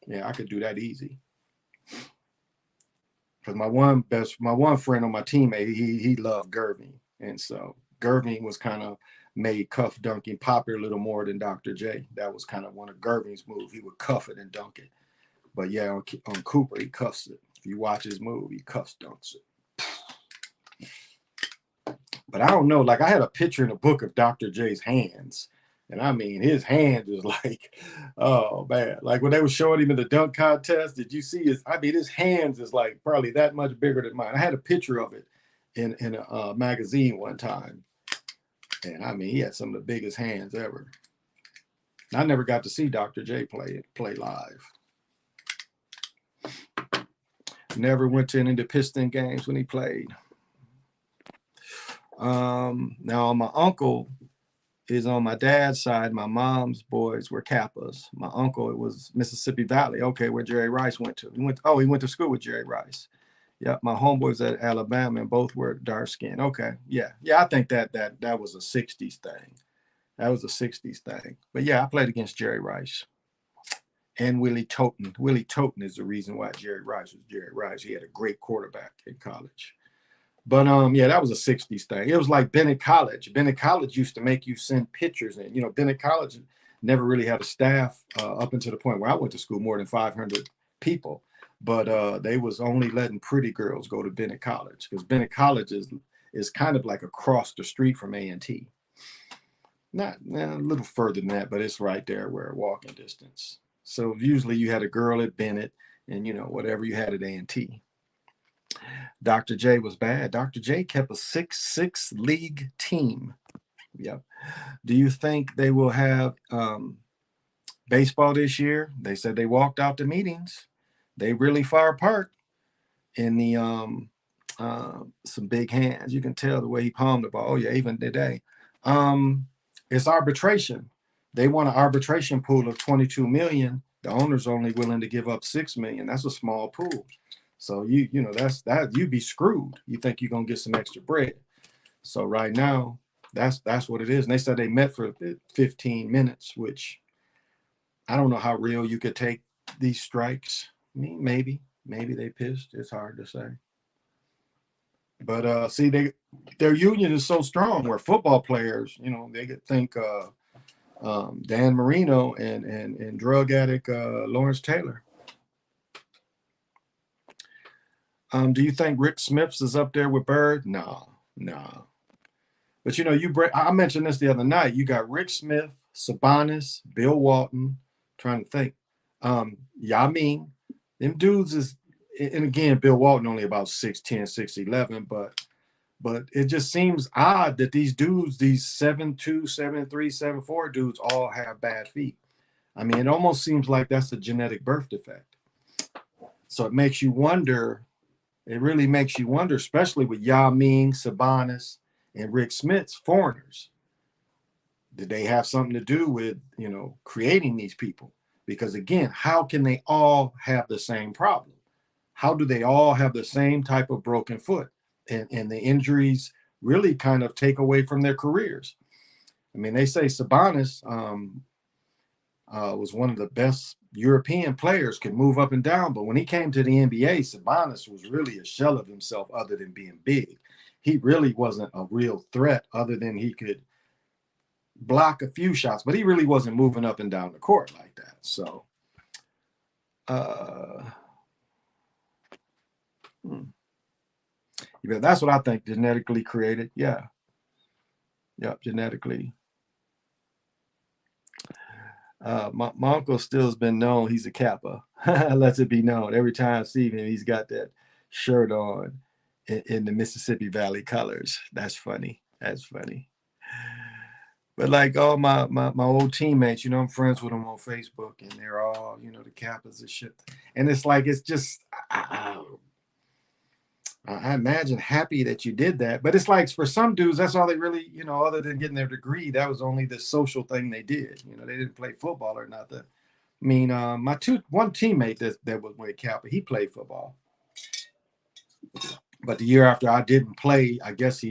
Yeah, I could do that easy. Because my one friend on my teammate, he loved Gerving. And so Gerving was kind of made cuff dunking popular a little more than Dr. J. That was kind of one of Gerving's moves. He would cuff it and dunk it. But yeah, on Cooper, he cuffs it. If you watch his move, he cuffs dunks it. But I don't know. Like, I had a picture in a book of Dr. J's hands. And I mean, his hand is like, oh man. Like when they were showing him in the dunk contest, did you see his hands is like probably that much bigger than mine. I had a picture of it in a magazine one time. And I mean, he had some of the biggest hands ever. I never got to see Dr. J play live. Never went to any of the Piston games when he played. Now my uncle is on my dad's side. My mom's boys were Kappas. My uncle, it was Mississippi Valley. Okay, where Jerry Rice went to. He went to school with Jerry Rice. Yeah, my homeboys at Alabama, and both were dark skinned. Okay, yeah. I think that was a 60s thing. That was a 60s thing. But yeah, I played against Jerry Rice. and Willie Toten. Willie Toten is the reason why Jerry Rice was Jerry Rice. He had a great quarterback in college. But yeah, that was a 60s thing. It was like Bennett College. Bennett College used to make you send pictures in. You know, Bennett College never really had a staff up until the point where I went to school, more than 500 people. But they was only letting pretty girls go to Bennett College, because Bennett College is kind of like across the street from A&T. Not a little further than that, but it's right there where walking distance. So usually you had a girl at Bennett and, you know, whatever you had at A&T. Dr. J was bad. Dr. J kept a 6-6 league team. Yep. Do you think they will have baseball this year? They said they walked out the meetings. They really far apart in the some big hands. You can tell the way he palmed the ball. Oh yeah, even today. It's arbitration. They want an arbitration pool of 22 million. The owner's only willing to give up 6 million. That's a small pool. So you know that's you'd be screwed. You think you're gonna get some extra bread. So right now, that's what it is. And they said they met for 15 minutes, which I don't know how real you could take these strikes. I mean, maybe they pissed. It's hard to say. But see, their union is so strong where football players, you know, they could think Dan Marino and drug addict Lawrence Taylor. Do you think Rick Smiths is up there with Bird? No. But you know, I mentioned this the other night. You got Rick Smith, Sabonis, Bill Walton. Trying to think. Yamin, them dudes is, and again, Bill Walton only about 6'10", 6'11", but it just seems odd that these dudes, these 7'2", 7'3", 7'4" dudes, all have bad feet. I mean, it almost seems like that's a genetic birth defect. So it makes you wonder. It really makes you wonder, especially with Yao Ming, Sabonis, and Rick Smith's foreigners. Did they have something to do with, you know, creating these people? Because again, how can they all have the same problem? How do they all have the same type of broken foot? And the injuries really kind of take away from their careers. I mean, they say Sabonis was one of the best European players, could move up and down. But when he came to the NBA, Sabonis was really a shell of himself other than being big. He really wasn't a real threat other than he could block a few shots, but he really wasn't moving up and down the court like that. So, yeah, that's what I think. Genetically created. Yeah. Yep. Genetically. My uncle still has been known. He's a Kappa. Lets it be known. Every time I see him, he's got that shirt on in the Mississippi Valley colors. That's funny. But like all my old teammates, you know, I'm friends with them on Facebook, and they're all, you know, the Kappas and shit. And it's like, it's just, I imagine happy that you did that. But it's like for some dudes, that's all they really, you know, other than getting their degree, that was only the social thing they did. You know, they didn't play football or nothing. I mean, one teammate that was with Kappa, he played football. But the year after I didn't play, I guess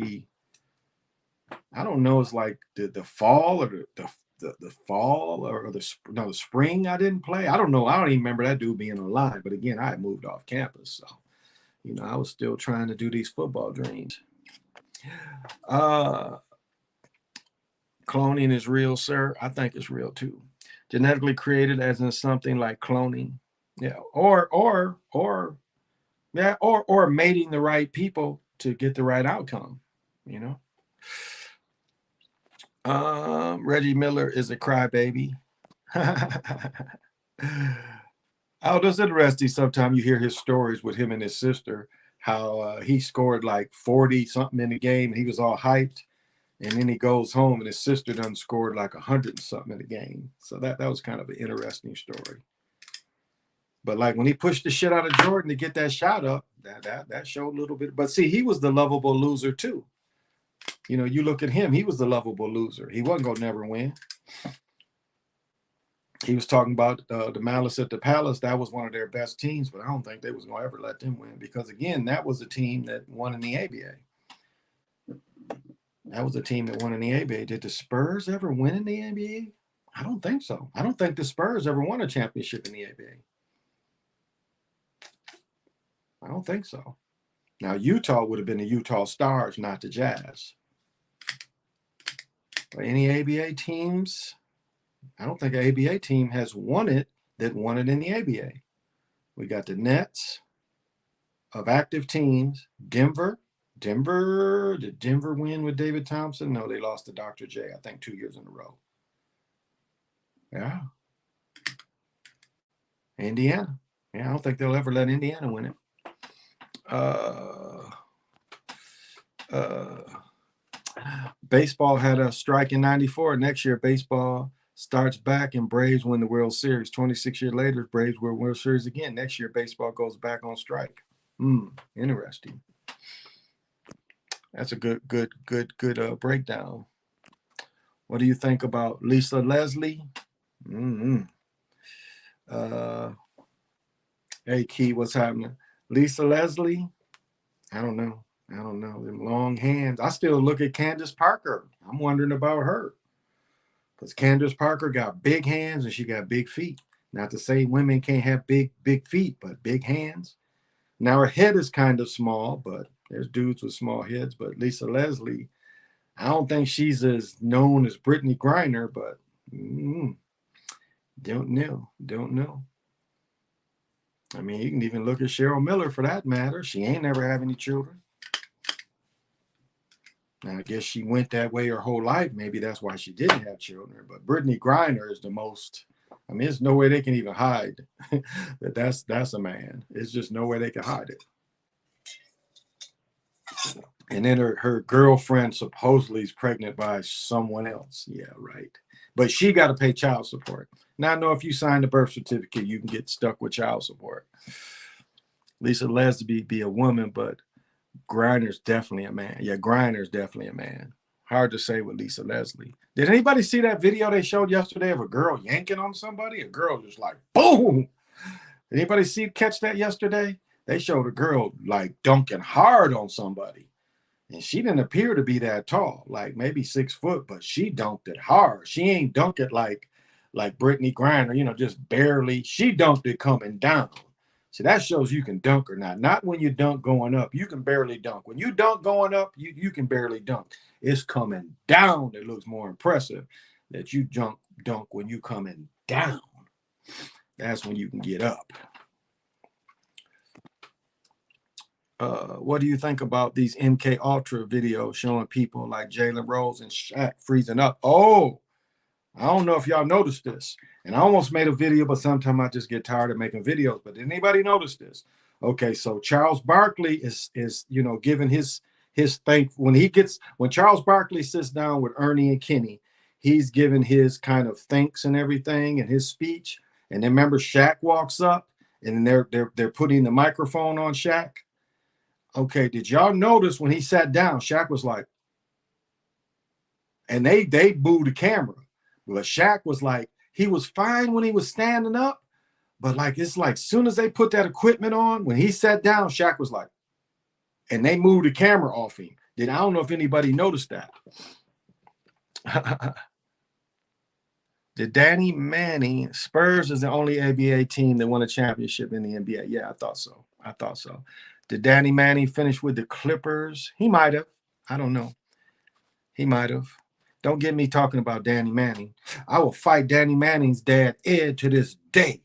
I don't know, it's like the fall or the fall or the spring I didn't play. I don't know. I don't even remember that dude being alive. But again, I had moved off campus. So, you know, I was still trying to do these football dreams. Cloning is real, sir. I think it's real too. Genetically created as in something like cloning. Yeah. Or mating the right people to get the right outcome, you know. Reggie Miller is a crybaby. Oh, that's interesting. Sometimes you hear his stories with him and his sister, how he scored like 40 something in the game and he was all hyped, and then he goes home and his sister done scored like 100 something in the game. So that was kind of an interesting story. But like when he pushed the shit out of Jordan to get that shot up, that showed a little bit. But see, he was the lovable loser too. You know, you look at him, he was the lovable loser. He wasn't going to never win. He was talking about the Malice at the Palace. That was one of their best teams, but I don't think they was going to ever let them win because, again, that was a team that won in the ABA. That was a team that won in the ABA. Did the Spurs ever win in the ABA? I don't think so. I don't think the Spurs ever won a championship in the ABA. I don't think so. Now, Utah would have been the Utah Stars, not the Jazz. But any ABA teams, I don't think an ABA team has won it that won it in the ABA. We got the Nets of active teams. Denver. Did Denver win with David Thompson? No, they lost to Dr. J, I think 2 years in a row. Yeah. Indiana. Yeah, I don't think they'll ever let Indiana win it. Baseball had a strike in 94. Next year, baseball starts back and Braves win the World Series. 26 years later, Braves win World Series again. Next year, baseball goes back on strike. Interesting. That's a good breakdown. What do you think about Lisa Leslie? Hey, Key, what's happening? Lisa Leslie? I don't know. Them long hands. I still look at Candace Parker. I'm wondering about her. Because Candace Parker got big hands and she got big feet. Not to say women can't have big feet, but big hands. Now her head is kind of small, but there's dudes with small heads. But Lisa Leslie, I don't think she's as known as Brittany Griner, but don't know. I mean, you can even look at Cheryl Miller for that matter. She ain't never have any children. Now, I guess she went that way her whole life. Maybe that's why she didn't have children. But Brittany Griner is the most, I mean, there's no way they can even hide that that's a man. It's just no way they can hide it. And then her girlfriend supposedly is pregnant by someone else. Yeah, right. But she got to pay child support. Now, I know if you sign the birth certificate, you can get stuck with child support. Lisa Leslie be a woman, but Griner's definitely a man. Yeah, Griner's definitely a man. Hard to say with Lisa Leslie. Did anybody see that video they showed yesterday of a girl yanking on somebody? A girl just like, boom. Did anybody catch that yesterday? They showed a girl like dunking hard on somebody. And she didn't appear to be that tall, like maybe 6 foot, but she dunked it hard. She ain't dunked it like Brittany Griner, just barely. She dunked it coming down. So that shows you can dunk or not. Not when you dunk going up. You can barely dunk. When you dunk going up, you can barely dunk. It's coming down that looks more impressive. That you dunk when you coming down. That's when you can get up. What do you think about these MK Ultra videos showing people like Jalen Rose and Shaq freezing up? Oh, I don't know if y'all noticed this. And I almost made a video, but sometimes I just get tired of making videos. But did anybody notice this? Okay, so Charles Barkley is giving his thank when Charles Barkley sits down with Ernie and Kenny, he's giving his kind of thanks and everything and his speech. And then remember Shaq walks up and they're putting the microphone on Shaq. Okay, did y'all notice when he sat down, Shaq was like, and they booed the camera. But Shaq was like, he was fine when he was standing up, but like it's like soon as they put that equipment on, when he sat down, Shaq was like, and they moved the camera off him. I don't know if anybody noticed that. Did Danny Manning, Spurs is the only ABA team that won a championship in the NBA? Yeah, I thought so. Did Danny Manning finish with the Clippers? He might have. I don't know. He might have. Don't get me talking about Danny Manning. I will fight Danny Manning's dad, Ed, to this day.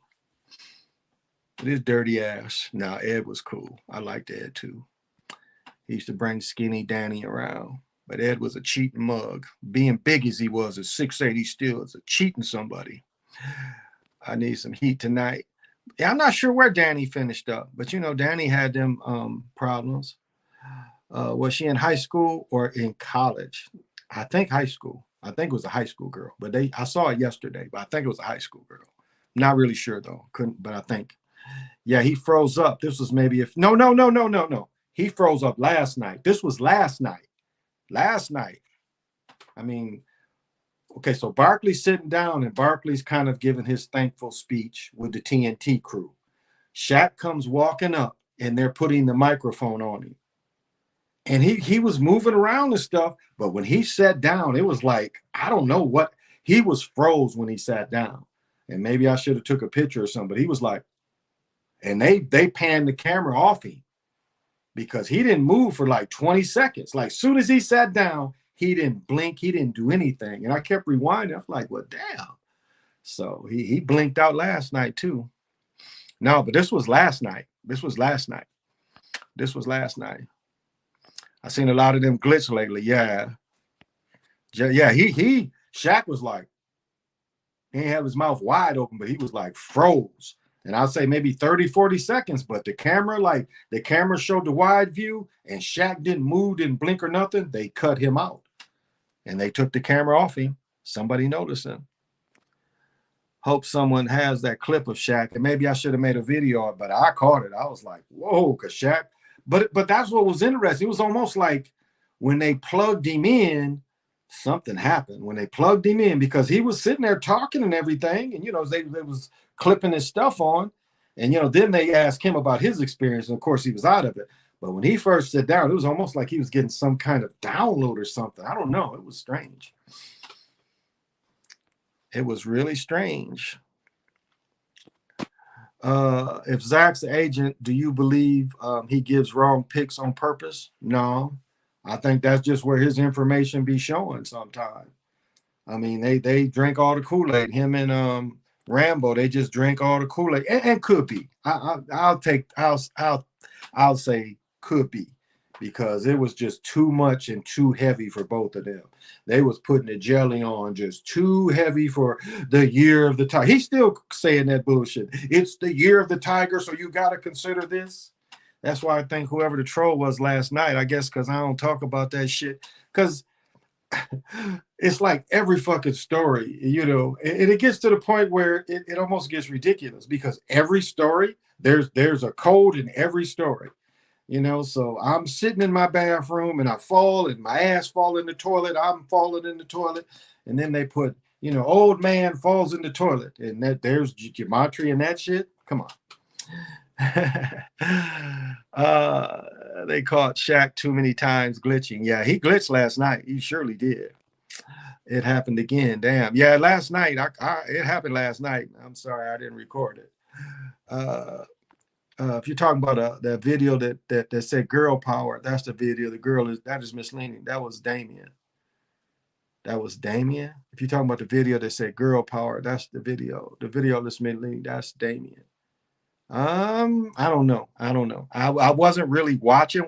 With his dirty ass. Nah, Ed was cool. I liked Ed too. He used to bring skinny Danny around. But Ed was a cheating mug. Being big as he was at 6'8", he still is a cheating somebody. I need some heat tonight. Yeah, I'm not sure where Danny finished up, but Danny had them problems. Was she in high school or in college? I think high school. I think it was a high school girl, but I saw it yesterday, but I think it was a high school girl. Not really sure though. Couldn't, but I think. Yeah, he froze up. This was maybe no. He froze up last night. This was last night. I mean, okay, so Barkley's sitting down and Barkley's kind of giving his thankful speech with the TNT crew. Shaq comes walking up and they're putting the microphone on him. And he was moving around and stuff, but when he sat down, it was like, I don't know what, he was froze when he sat down. And maybe I should have took a picture or something, but he was like, and they panned the camera off him because he didn't move for like 20 seconds. Like soon as he sat down, he didn't blink, he didn't do anything. And I kept rewinding. I was like, well, damn. So he blinked out last night too. No, but this was last night. This was last night. I seen a lot of them glitch lately. Yeah. Yeah, Shaq was like, he didn't have his mouth wide open, but he was like froze. And I'll say maybe 30, 40 seconds, but the camera showed the wide view and Shaq didn't move, didn't blink or nothing. They cut him out and they took the camera off him. Somebody noticed him. Hope someone has that clip of Shaq, and maybe I should have made a video of it, but I caught it. I was like, whoa, because Shaq, but that's what was interesting. It was almost like when they plugged him in, something happened when they plugged him in because he was sitting there talking and everything. And, they was clipping his stuff on. And, then they asked him about his experience. And of course he was out of it. But when he first sat down, it was almost like he was getting some kind of download or something. I don't know. It was strange. It was really strange. If Zach's agent, do you believe he gives wrong picks on purpose? No. I think that's just where his information be showing sometime. I mean, they drink all the Kool-Aid. Him and Rambo, they just drink all the Kool-Aid, and could be. I'll say could be, because it was just too much and too heavy for both of them. They was putting the jelly on just too heavy for the year of the tiger. He's still saying that bullshit. It's the year of the tiger, so you got to consider this. That's why I think whoever the troll was last night, I guess because I don't talk about that shit, because it's like every fucking story, and it gets to the point where it almost gets ridiculous, because every story, there's a code in every story. So I'm sitting in my bathroom and I fall and my ass fall in the toilet. I'm falling in the toilet. And then they put, old man falls in the toilet. And there's gematria and that shit. Come on. They caught Shaq too many times glitching. Yeah, he glitched last night. He surely did. It happened again. Damn. Yeah, last night. It happened last night. I'm sorry I didn't record it. If you're talking about that video that said girl power, that's the video. That is misleading. That was Damien. If you're talking about the video that said girl power, that's the video. The video that's misleading, that's Damien. I don't know. I wasn't really watching.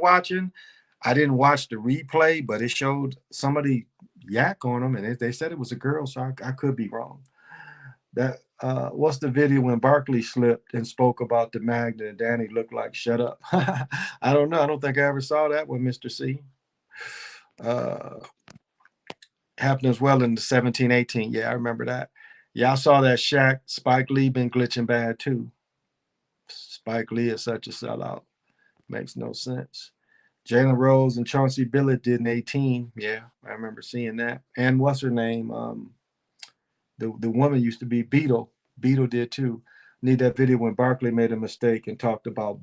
I didn't watch the replay, but it showed somebody yak on them, and they said it was a girl, so I could be wrong. That what's the video when Barkley slipped and spoke about the magnet and Danny looked like shut up? I don't know. I don't think I ever saw that one, Mr. C. Happened as well in the 17-18. Yeah, I remember that. Yeah, I saw that Shaq, Spike Lee been glitching bad too. Spike Lee is such a sellout. Makes no sense. Jalen Rose and Chauncey Billups did in 18. Yeah, I remember seeing that. And what's her name? The woman used to be Beetle. Beetle did too. Need that video when Barkley made a mistake and talked about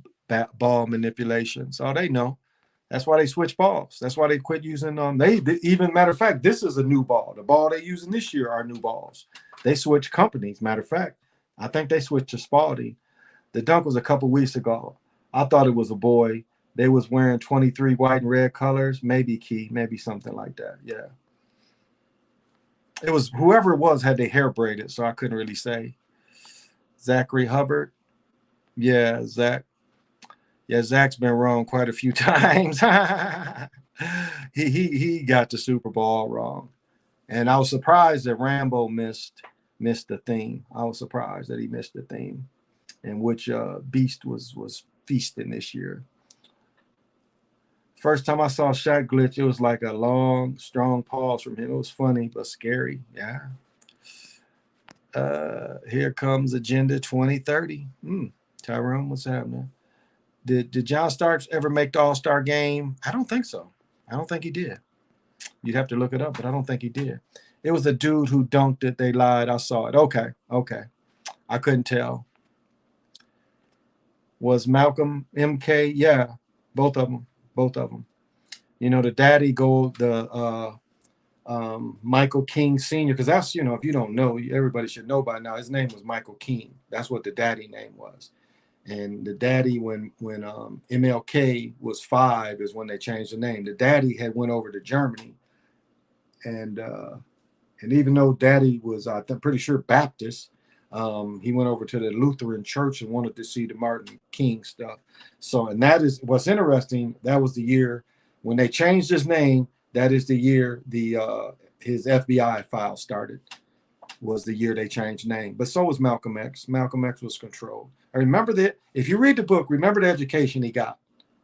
ball manipulation. So they know. That's why they switch balls. That's why they quit using even matter of fact, this is a new ball. The ball they're using this year are new balls. They switched companies. Matter of fact, I think they switched to Spalding. The dunk was a couple weeks ago. I thought it was a boy. They was wearing 23 white and red colors. Maybe Key, maybe something like that. Yeah. It was whoever it was had their hair braided, so I couldn't really say. Zachary Hubbard. Yeah, Zach. Yeah, Zach's been wrong quite a few times. he got the Super Bowl wrong. And I was surprised that Rambo missed the theme. I was surprised that he missed the theme, in which Beast was feasting this year. First time I saw Shaq glitch, it was like a long, strong pause from him. It was funny, but scary. Yeah. Here comes Agenda 2030. Tyrone, what's happening? Did John Starks ever make the All-Star game? I don't think so. I don't think he did. You'd have to look it up, but I don't think he did. It was a dude who dunked it. They lied. I saw it. Okay. I couldn't tell. Was Malcolm MK? Yeah, both of them. The daddy goal, the Michael King Sr., because that's, you know, if you don't know, everybody should know by now. His name was Michael King. That's what the daddy name was. And the daddy, when MLK was 5, is when they changed the name. The daddy had went over to Germany, and even though daddy was, I'm pretty sure, Baptist, he went over to the Lutheran church and wanted to see the Martin King stuff. So, and that is what's interesting. That was the year when they changed his name. That is the year his FBI file started. Was the year they changed name. But so was Malcolm X. Malcolm X was controlled. I remember that. If you read the book, remember the education he got.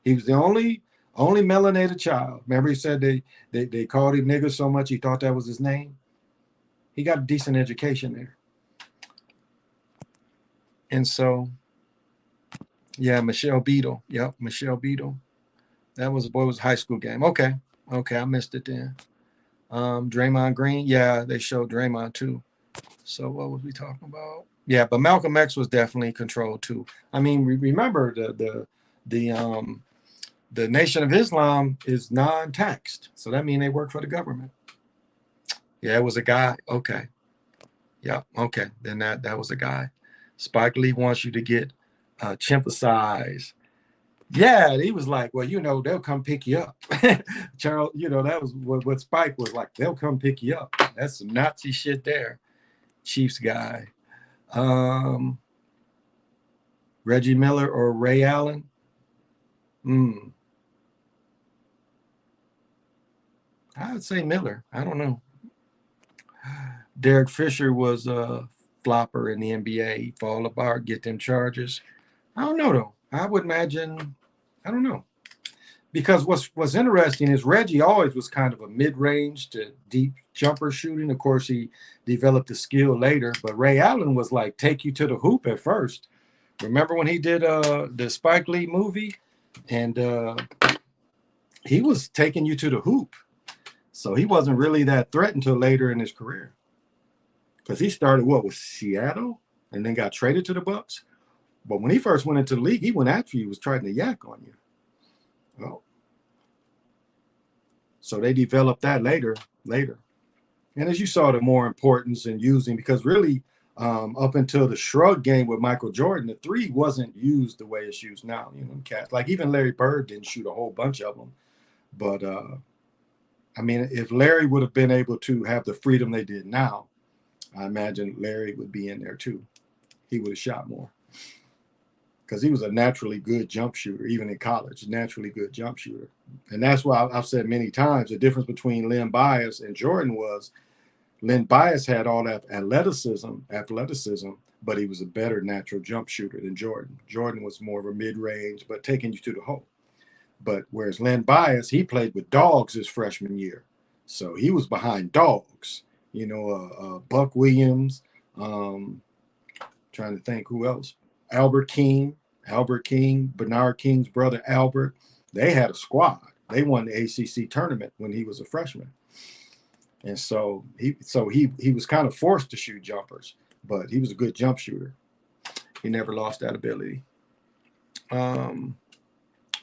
He was the only melanated child. Remember, he said they called him nigger so much he thought that was his name. He got a decent education there. And so, yeah, Michelle Beadle. Yep, Michelle Beadle. That was a high school game. Okay, I missed it then. Draymond Green. Yeah, they showed Draymond too. So what was we talking about? Yeah, but Malcolm X was definitely controlled too. I mean, remember the Nation of Islam is non-taxed, so that means they work for the government. Yeah, it was a guy. Okay, yeah, okay. Then that was a guy. Spike Lee wants you to get chimpanzees. Yeah, he was like, well, you know, they'll come pick you up. Charles, you know, that was what Spike was like. They'll come pick you up. That's some Nazi shit there. Chiefs guy. Reggie Miller or Ray Allen? I would say Miller. I don't know. Derek Fisher was a flopper in the NBA. Fall apart, get them charges. I don't know, though. I would imagine, I don't know. Because what's interesting is Reggie always was kind of a mid-range to deep jumper shooting. Of course, he developed the skill later, but Ray Allen was like take you to the hoop at first. Remember when he did the Spike Lee movie, and he was taking you to the hoop. So he wasn't really that threat until later in his career. Because he started with Seattle and then got traded to the Bucks. But when he first went into the league, he went after you, was trying to yak on you. Well, so they developed that later. And as you saw, the more importance in using, because really up until the shrug game with Michael Jordan, the 3 wasn't used the way it's used now. You know, cats like even Larry Bird didn't shoot a whole bunch of them. But I mean, if Larry would have been able to have the freedom they did now, I imagine Larry would be in there too. He would have shot more. Because he was a naturally good jump shooter, even in college, naturally good jump shooter. And that's why I've said many times, the difference between Len Bias and Jordan was Len Bias had all that athleticism, but he was a better natural jump shooter than Jordan. Jordan was more of a mid-range, but taking you to the hole. But whereas Len Bias, he played with dogs his freshman year. So he was behind dogs, you know, Buck Williams, trying to think who else. Albert King, Bernard King's brother Albert. They had a squad. They won the ACC tournament when he was a freshman. And so he was kind of forced to shoot jumpers, but he was a good jump shooter. He never lost that ability.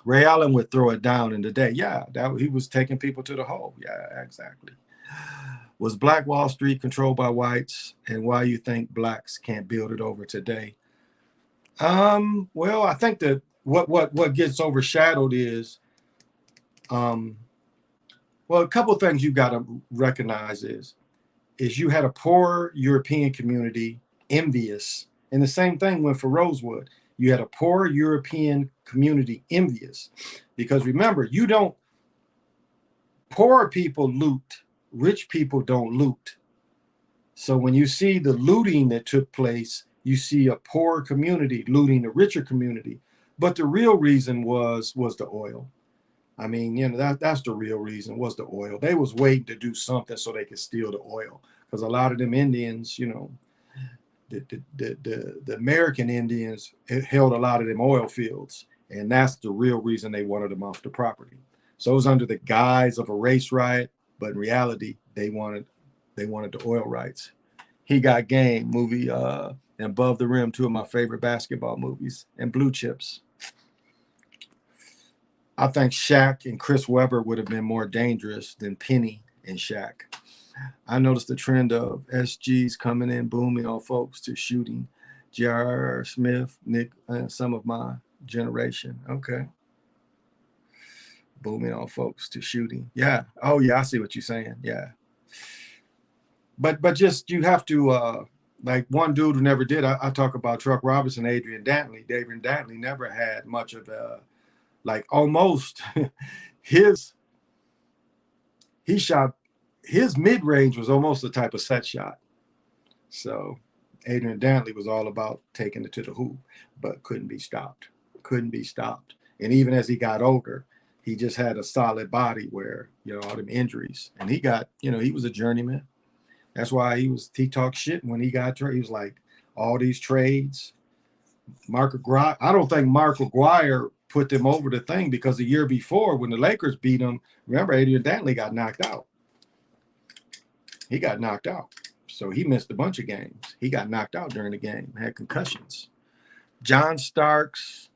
Ray Allen would throw it down in the day. Yeah, he was taking people to the hole. Yeah, exactly. Was Black Wall Street controlled by whites, and why you think blacks can't build it over today? Well, I think that what gets overshadowed is, well, a couple of things you got to recognize is you had a poor European community envious, and the same thing went for Rosewood. You had a poor European community envious, because remember, poor people loot, rich people don't loot. So when you see the looting that took place, you see a poor community looting the richer community. But the real reason was the oil. I mean, you know, that's the real reason was the oil. They was waiting to do something so they could steal the oil. Because a lot of them Indians, you know, the American Indians held a lot of them oil fields. And that's the real reason they wanted them off the property. So it was under the guise of a race riot, but in reality, they wanted the oil rights. He Got Game movie, and Above the Rim, 2 of my favorite basketball movies, and Blue Chips. I think Shaq and Chris Webber would have been more dangerous than Penny and Shaq. I noticed the trend of SGs coming in, booming on folks to shooting. J.R. Smith, Nick, and some of my generation. Okay. Booming on folks to shooting. Yeah. Oh, yeah. I see what you're saying. Yeah. But just you have to like one dude who never did. I talk about Truck Robinson, Adrian Dantley. Adrian Dantley never had much of a like almost his he shot his mid range was almost the type of set shot. So Adrian Dantley was all about taking it to the hoop, but couldn't be stopped. Couldn't be stopped. And even as he got older, he just had a solid body where, all them injuries. And he got, he was a journeyman. That's why he talked shit when he got traded. He was like, all these trades. Mark Aguirre, I don't think Mark Aguirre put them over the thing because the year before when the Lakers beat them, remember Adrian Dantley got knocked out. He got knocked out. So he missed a bunch of games. He got knocked out during the game, had concussions. John Starks,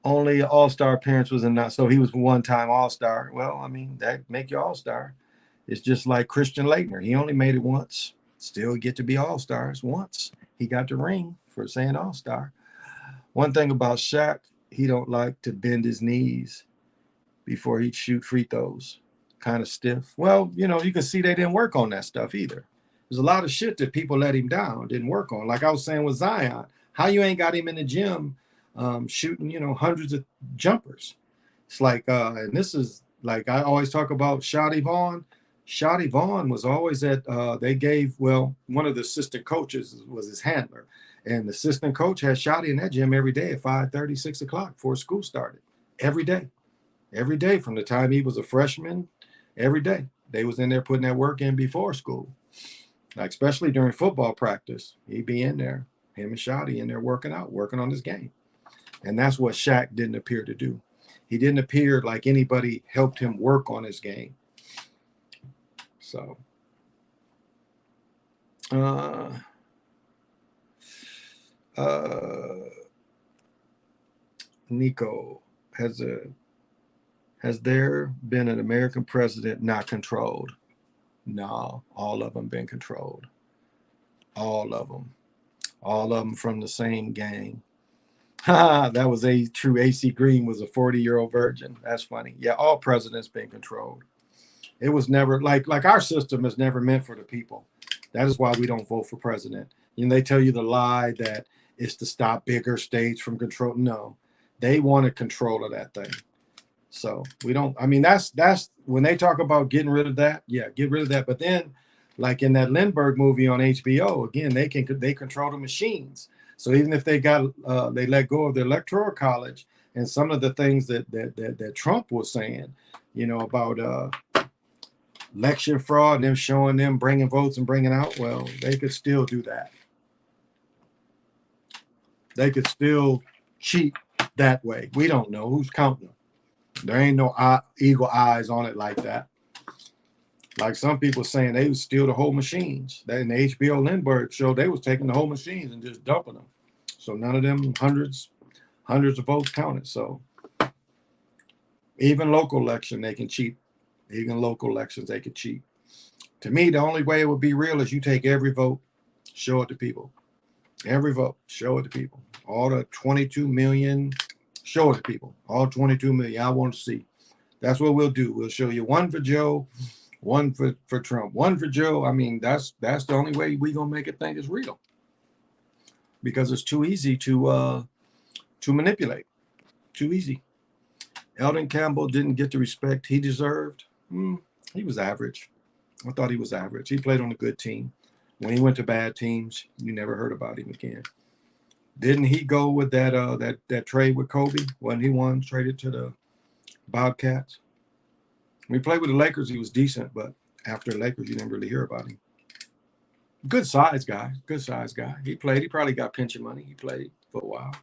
only all-star appearance was enough. So he was one-time all-star. Well, I mean, that make you all-star. It's just like Christian Laettner. He only made it once. Still get to be all-stars once. He got the ring for saying all-star. One thing about Shaq, he don't like to bend his knees before he'd shoot free throws. Kind of stiff. Well, you can see they didn't work on that stuff either. There's a lot of shit that people let him down, didn't work on. Like I was saying with Zion, how you ain't got him in the gym shooting, hundreds of jumpers. It's like, and this is like I always talk about Shotty Vaughn. Shotty Vaughn was always at, they gave, one of the assistant coaches was his handler. And the assistant coach had Shotty in that gym every day at 5:30, 6 o'clock before school started. Every day from the time he was a freshman, every day. They was in there putting that work in before school. Like, especially during football practice, he'd be in there, him and Shotty in there working on his game. And that's what Shaq didn't appear to do. He didn't appear like anybody helped him work on his game. So, Nico, has there been an American president not controlled? No, all of them been controlled. All of them from the same gang. That was a true. AC Green was a 40-year-old virgin. That's funny. Yeah, all presidents been controlled. It was never like our system is never meant for the people. That is why we don't vote for president. They tell you the lie that it's to stop bigger states from control. No, they wanted control of that thing. So we don't. I mean, that's when they talk about getting rid of that. Yeah, get rid of that. But then, like in that Lindbergh movie on HBO, again, they control the machines. So even if they let go of the electoral college and some of the things that Trump was saying, about election fraud and them showing them bringing votes and bringing out, well, they could still do that. They could still cheat that way. We don't know who's counting them. There ain't no eagle eyes on it like that. Like some people saying they would steal the whole machines. That in the HBO Lindbergh show, they was taking the whole machines and just dumping them. So none of them hundreds of votes counted. So even local election, they can cheat. Even local elections, they could cheat. To me, the only way it would be real is you take every vote, show it to people. Every vote, show it to people. All the 22 million, show it to people. All 22 million, I want to see. That's what we'll do. We'll show you one for Joe, one for Trump, one for Joe. I mean, that's the only way we're going to make it think it's real. Because it's too easy to manipulate. Too easy. Eldon Campbell didn't get the respect he deserved. He was average. I thought he was average. He played on a good team. When he went to bad teams, you never heard about him again. Didn't he go with that trade with Kobe? Wasn't he one traded to the Bobcats? When he played with the Lakers, he was decent, but after the Lakers, you didn't really hear about him. Good size guy. He played. He probably got pension money. He played for a while.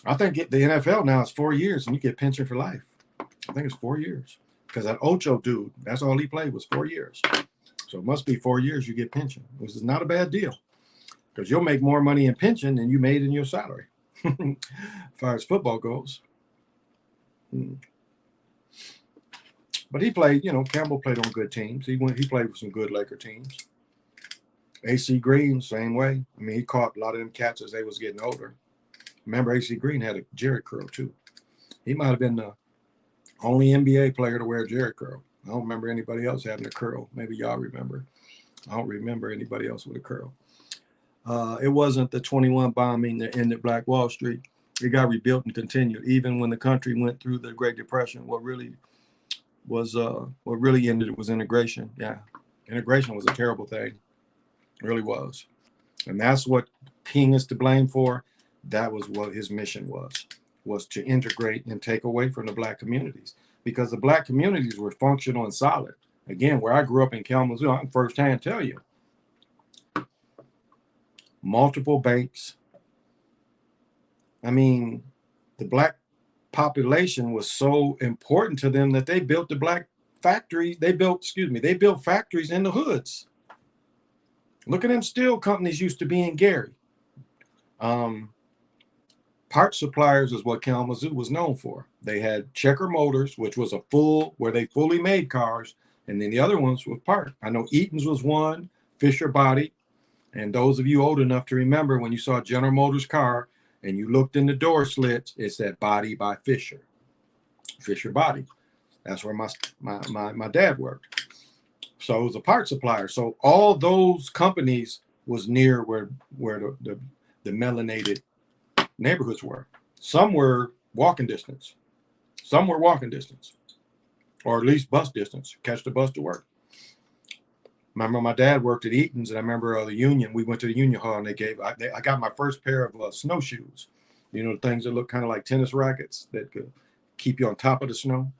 I think the NFL now is 4 years and you get pension for life. I think it's 4 years. Because that Ocho dude, that's all he played was 4 years. So it must be 4 years you get pension, which is not a bad deal. Because you'll make more money in pension than you made in your salary, as far as football goes. But he played, Campbell played on good teams. He played with some good Laker teams. AC Green, same way. I mean, he caught a lot of them cats as they was getting older. Remember, AC Green had a Jerry curl too. He might have been the only NBA player to wear a Jerry curl. I don't remember anybody else having a curl. Maybe y'all remember. I don't remember anybody else with a curl. It wasn't the 21 bombing that ended Black Wall Street. It got rebuilt and continued. Even when the country went through the Great Depression, what really ended it was integration. Yeah, integration was a terrible thing. It really was. And that's what King is to blame for. That was what his mission was to integrate and take away from the Black communities, because the Black communities were functional and solid. Again, where I grew up in Kalamazoo, I can firsthand tell you, multiple banks. I mean, the Black population was so important to them that they built the Black factories. They built factories in the hoods. Look at them steel companies used to be in Gary. Part suppliers is what Kalamazoo was known for. They had Checker Motors, which was where they fully made cars, and then the other ones were part. I know Eaton's was one, Fisher Body, and those of you old enough to remember when you saw General Motors car and you looked in the door slits, it said Body by Fisher. Fisher Body. That's where my dad worked. So it was a part supplier. So all those companies was near where the melanated neighborhoods were. Some were walking distance. Some were walking distance, or at least bus distance. Catch the bus to work. Remember, my dad worked at Eaton's, and I remember the Union. We went to the Union Hall, and I got my first pair of snowshoes. Things that look kind of like tennis rackets that could keep you on top of the snow.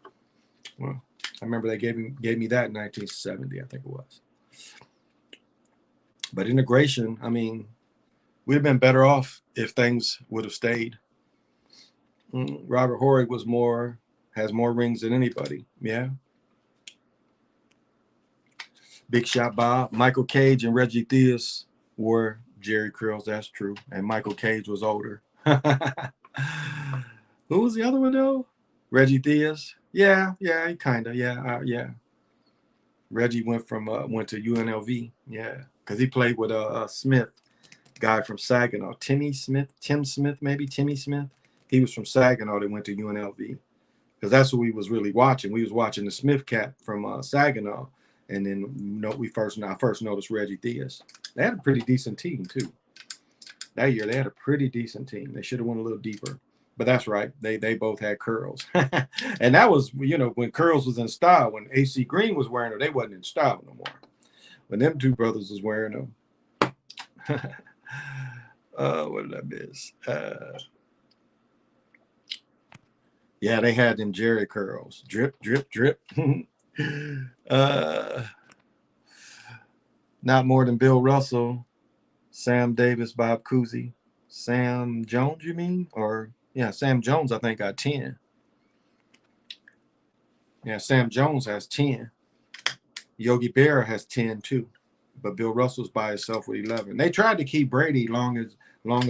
Well, I remember they gave me that in 1970, I think it was. But integration, I mean, we'd have been better off if things would have stayed. Robert Horry has more rings than anybody. Yeah. Big Shot Bob, Michael Cage, and Reggie Theus wore Jerry curls. That's true. And Michael Cage was older. Who was the other one though? Reggie Theus. Yeah, he kind of. Yeah. Reggie went to UNLV. Yeah, because he played with Smith, guy from Saginaw, Timmy Smith. He was from Saginaw. They went to UNLV because that's what we was really watching. We was watching the Smith cat from Saginaw, and then I first noticed Reggie Theus. They had a pretty decent team too. That year they had a pretty decent team. They should have went a little deeper, but that's right. They both had curls, and that was when curls was in style. When AC Green was wearing them, they wasn't in style no more. When them two brothers was wearing them. What did I miss? Yeah, they had them Jerry curls. Drip, drip, drip. Not more than Bill Russell, Sam Davis, Bob Cousy, Sam Jones, you mean? Or, yeah, Sam Jones, I think, got 10. Yeah, Sam Jones has 10. Yogi Berra has 10, too. But Bill Russell's by himself with 11. They tried to keep Brady long as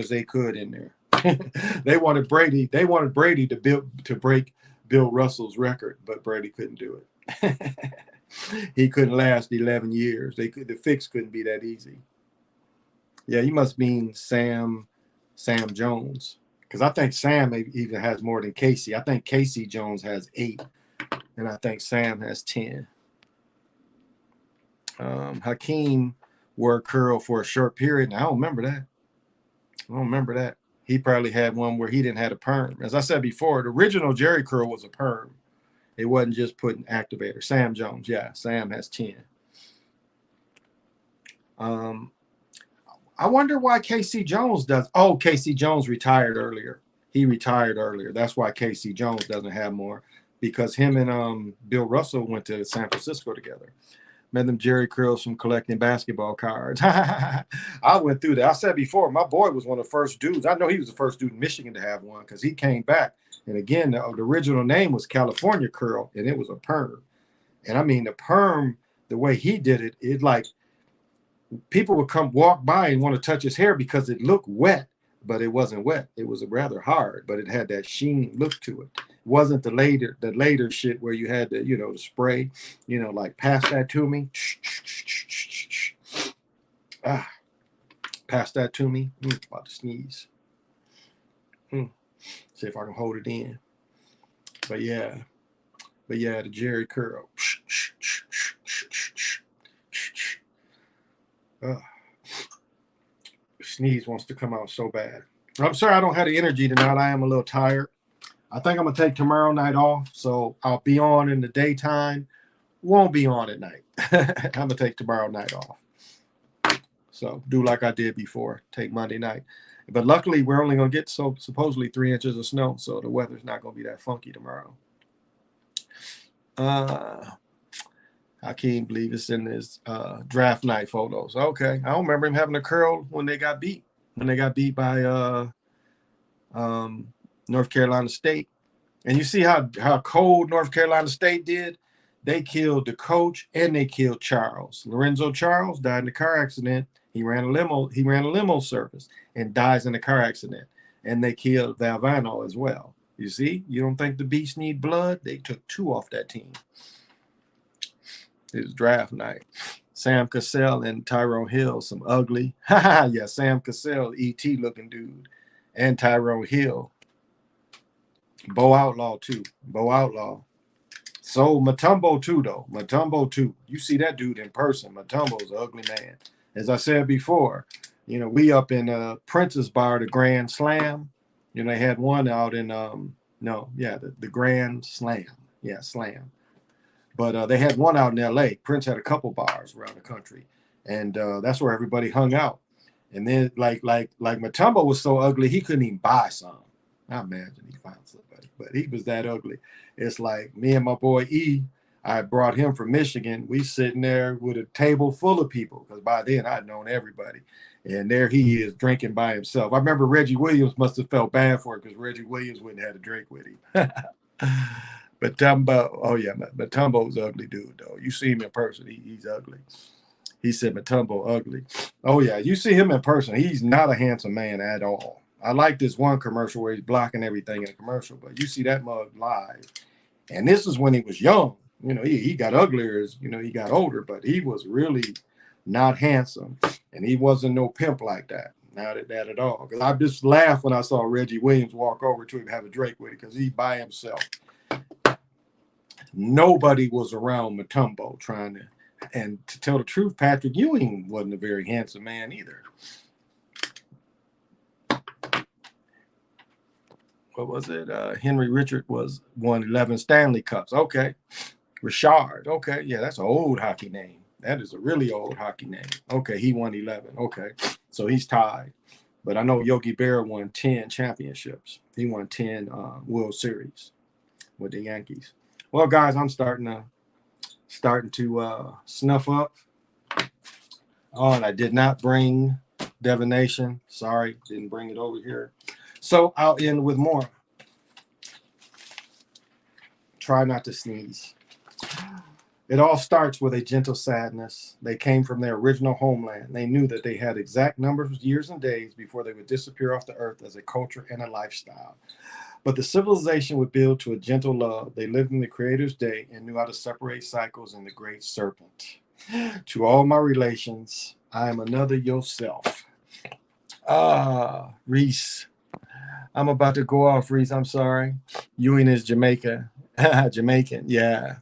they could in there. They wanted Brady to break Bill Russell's record, but Brady couldn't do it. He couldn't last 11 years. The fix couldn't be that easy. Yeah, you must mean Sam Jones, because I think Sam even has more than Casey. I think Casey Jones has 8, and I think Sam has 10. Hakeem wore a curl for a short period, and I don't remember that. He probably had one where he didn't have a perm. As I said before, the original Jerry curl was a perm. It wasn't just putting activator. Sam Jones, yeah, Sam has 10. I wonder why Casey Jones does. Oh, Casey Jones retired earlier. He retired earlier. That's why Casey Jones doesn't have more, because him and Bill Russell went to San Francisco together. Met them Jerry curls from collecting basketball cards. I went through that. I said before, my boy was one of the first dudes. I know he was the first dude in Michigan to have one, because he came back. And again, the original name was California Curl, and it was a perm. And I mean, the perm, the way he did it, it like people would walk by and want to touch his hair because it looked wet, but it wasn't wet. It was rather hard, but it had that sheen look to it. It wasn't the later shit where you had to, the spray, like pass that to me. Ah, pass that to me. About to sneeze. See if I can hold it in. But yeah, the Jerry curl. Sneeze wants to come out so bad. I'm sorry I don't have the energy tonight. I am a little tired. I think I'm going to take tomorrow night off, so I'll be on in the daytime. Won't be on at night. I'm going to take tomorrow night off. So do like I did before, take Monday night. But luckily, we're only going to get supposedly 3 inches of snow, so the weather's not going to be that funky tomorrow. I can't believe it's in this draft night photos. Okay, I don't remember him having a curl when they got beat. When they got beat by North Carolina State. And you see how cold North Carolina State did? They killed the coach and they killed Charles. Lorenzo Charles died in a car accident. He ran a limo service and dies in a car accident. And they killed Valvano as well. You see? You don't think the Beasts need blood? They took 2 off that team. It was draft night. Sam Cassell and Tyrone Hill, some ugly. Yeah, Sam Cassell, E.T. looking dude. And Tyrone Hill. Bo Outlaw, too. Bo Outlaw. So Mutombo, too, though. Mutombo, too. You see that dude in person. Mutombo's an ugly man. As I said before, we up in Prince's Bar, the Grand Slam. They had one out in, the Grand Slam. Yeah, Slam. But they had one out in L.A. Prince had a couple bars around the country. And that's where everybody hung out. And then, like Mutombo was so ugly, he couldn't even buy some. I imagine he found somebody, but he was that ugly. It's like me and my boy E, I brought him from Michigan. We sitting there with a table full of people because by then I'd known everybody. And there he is drinking by himself. I remember Reggie Williams must have felt bad for it because Reggie Williams wouldn't have had a drink with him. But Mutombo's ugly dude, though. You see him in person, he's ugly. He said Mutombo ugly. Oh, yeah, you see him in person. He's not a handsome man at all. I like this one commercial where he's blocking everything in the commercial, but you see that mug live. And this is when he was young. He got uglier as, he got older, but he was really not handsome. And he wasn't no pimp like that. Not that at all. Because I just laughed when I saw Reggie Williams walk over to him, have a drink with him, because he's by himself. Nobody was around Mutombo trying to. And to tell the truth, Patrick Ewing wasn't a very handsome man either. What was it? Henry Richard won 11 Stanley Cups. Okay. Richard. Okay. Yeah, that's an old hockey name. That is a really old hockey name. Okay, he won 11. Okay. So he's tied. But I know Yogi Berra won 10 championships. He won 10 World Series with the Yankees. Well, guys, I'm starting to snuff up. Oh, and I did not bring divination. Sorry, didn't bring it over here. So I'll end with more. Try not to sneeze. It all starts with a gentle sadness. They came from their original homeland. They knew that they had exact numbers of years and days before they would disappear off the earth as a culture and a lifestyle. But the civilization would build to a gentle love. They lived in the Creator's day and knew how to separate cycles in the great serpent. To all my relations, I am another yourself. Reese. I'm about to go off, Reese. I'm sorry. Ewing is Jamaican, yeah.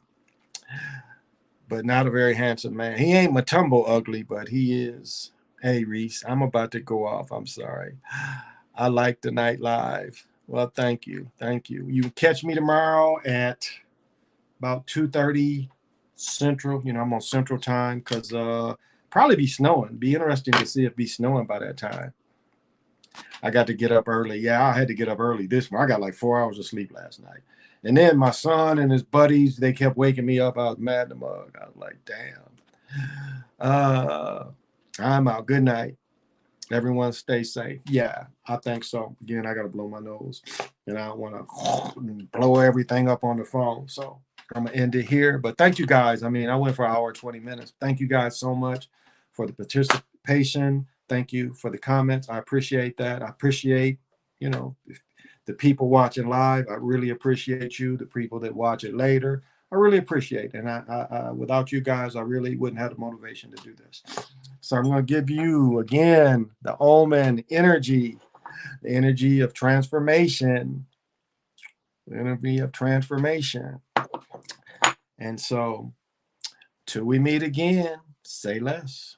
But not a very handsome man. He ain't Mutombo ugly, but he is. Hey, Reese, I'm about to go off. I'm sorry. I like the night live. Well, thank you. Thank you. You can catch me tomorrow at about 2:30 Central. I'm on Central time because probably be snowing. Be interesting to see if be snowing by that time. I got to get up early. Yeah, I had to get up early this morning. I got like 4 hours of sleep last night. And then my son and his buddies, they kept waking me up. I was mad in the mug. I was like, damn. I'm out. Good night. Everyone stay safe. Yeah, I think so. Again, I got to blow my nose. And I don't want to blow everything up on the phone. So I'm going to end it here. But thank you guys. I went for an hour, 20 minutes. Thank you guys so much for the participation. Thank you for the comments. I appreciate that. I appreciate, you know, the people watching live. I really appreciate you. The people that watch it later, I really appreciate it. And without you guys, I really wouldn't have the motivation to do this. So I'm going to give you again the Omen energy, the energy of transformation, the energy of transformation. And so till we meet again, say less.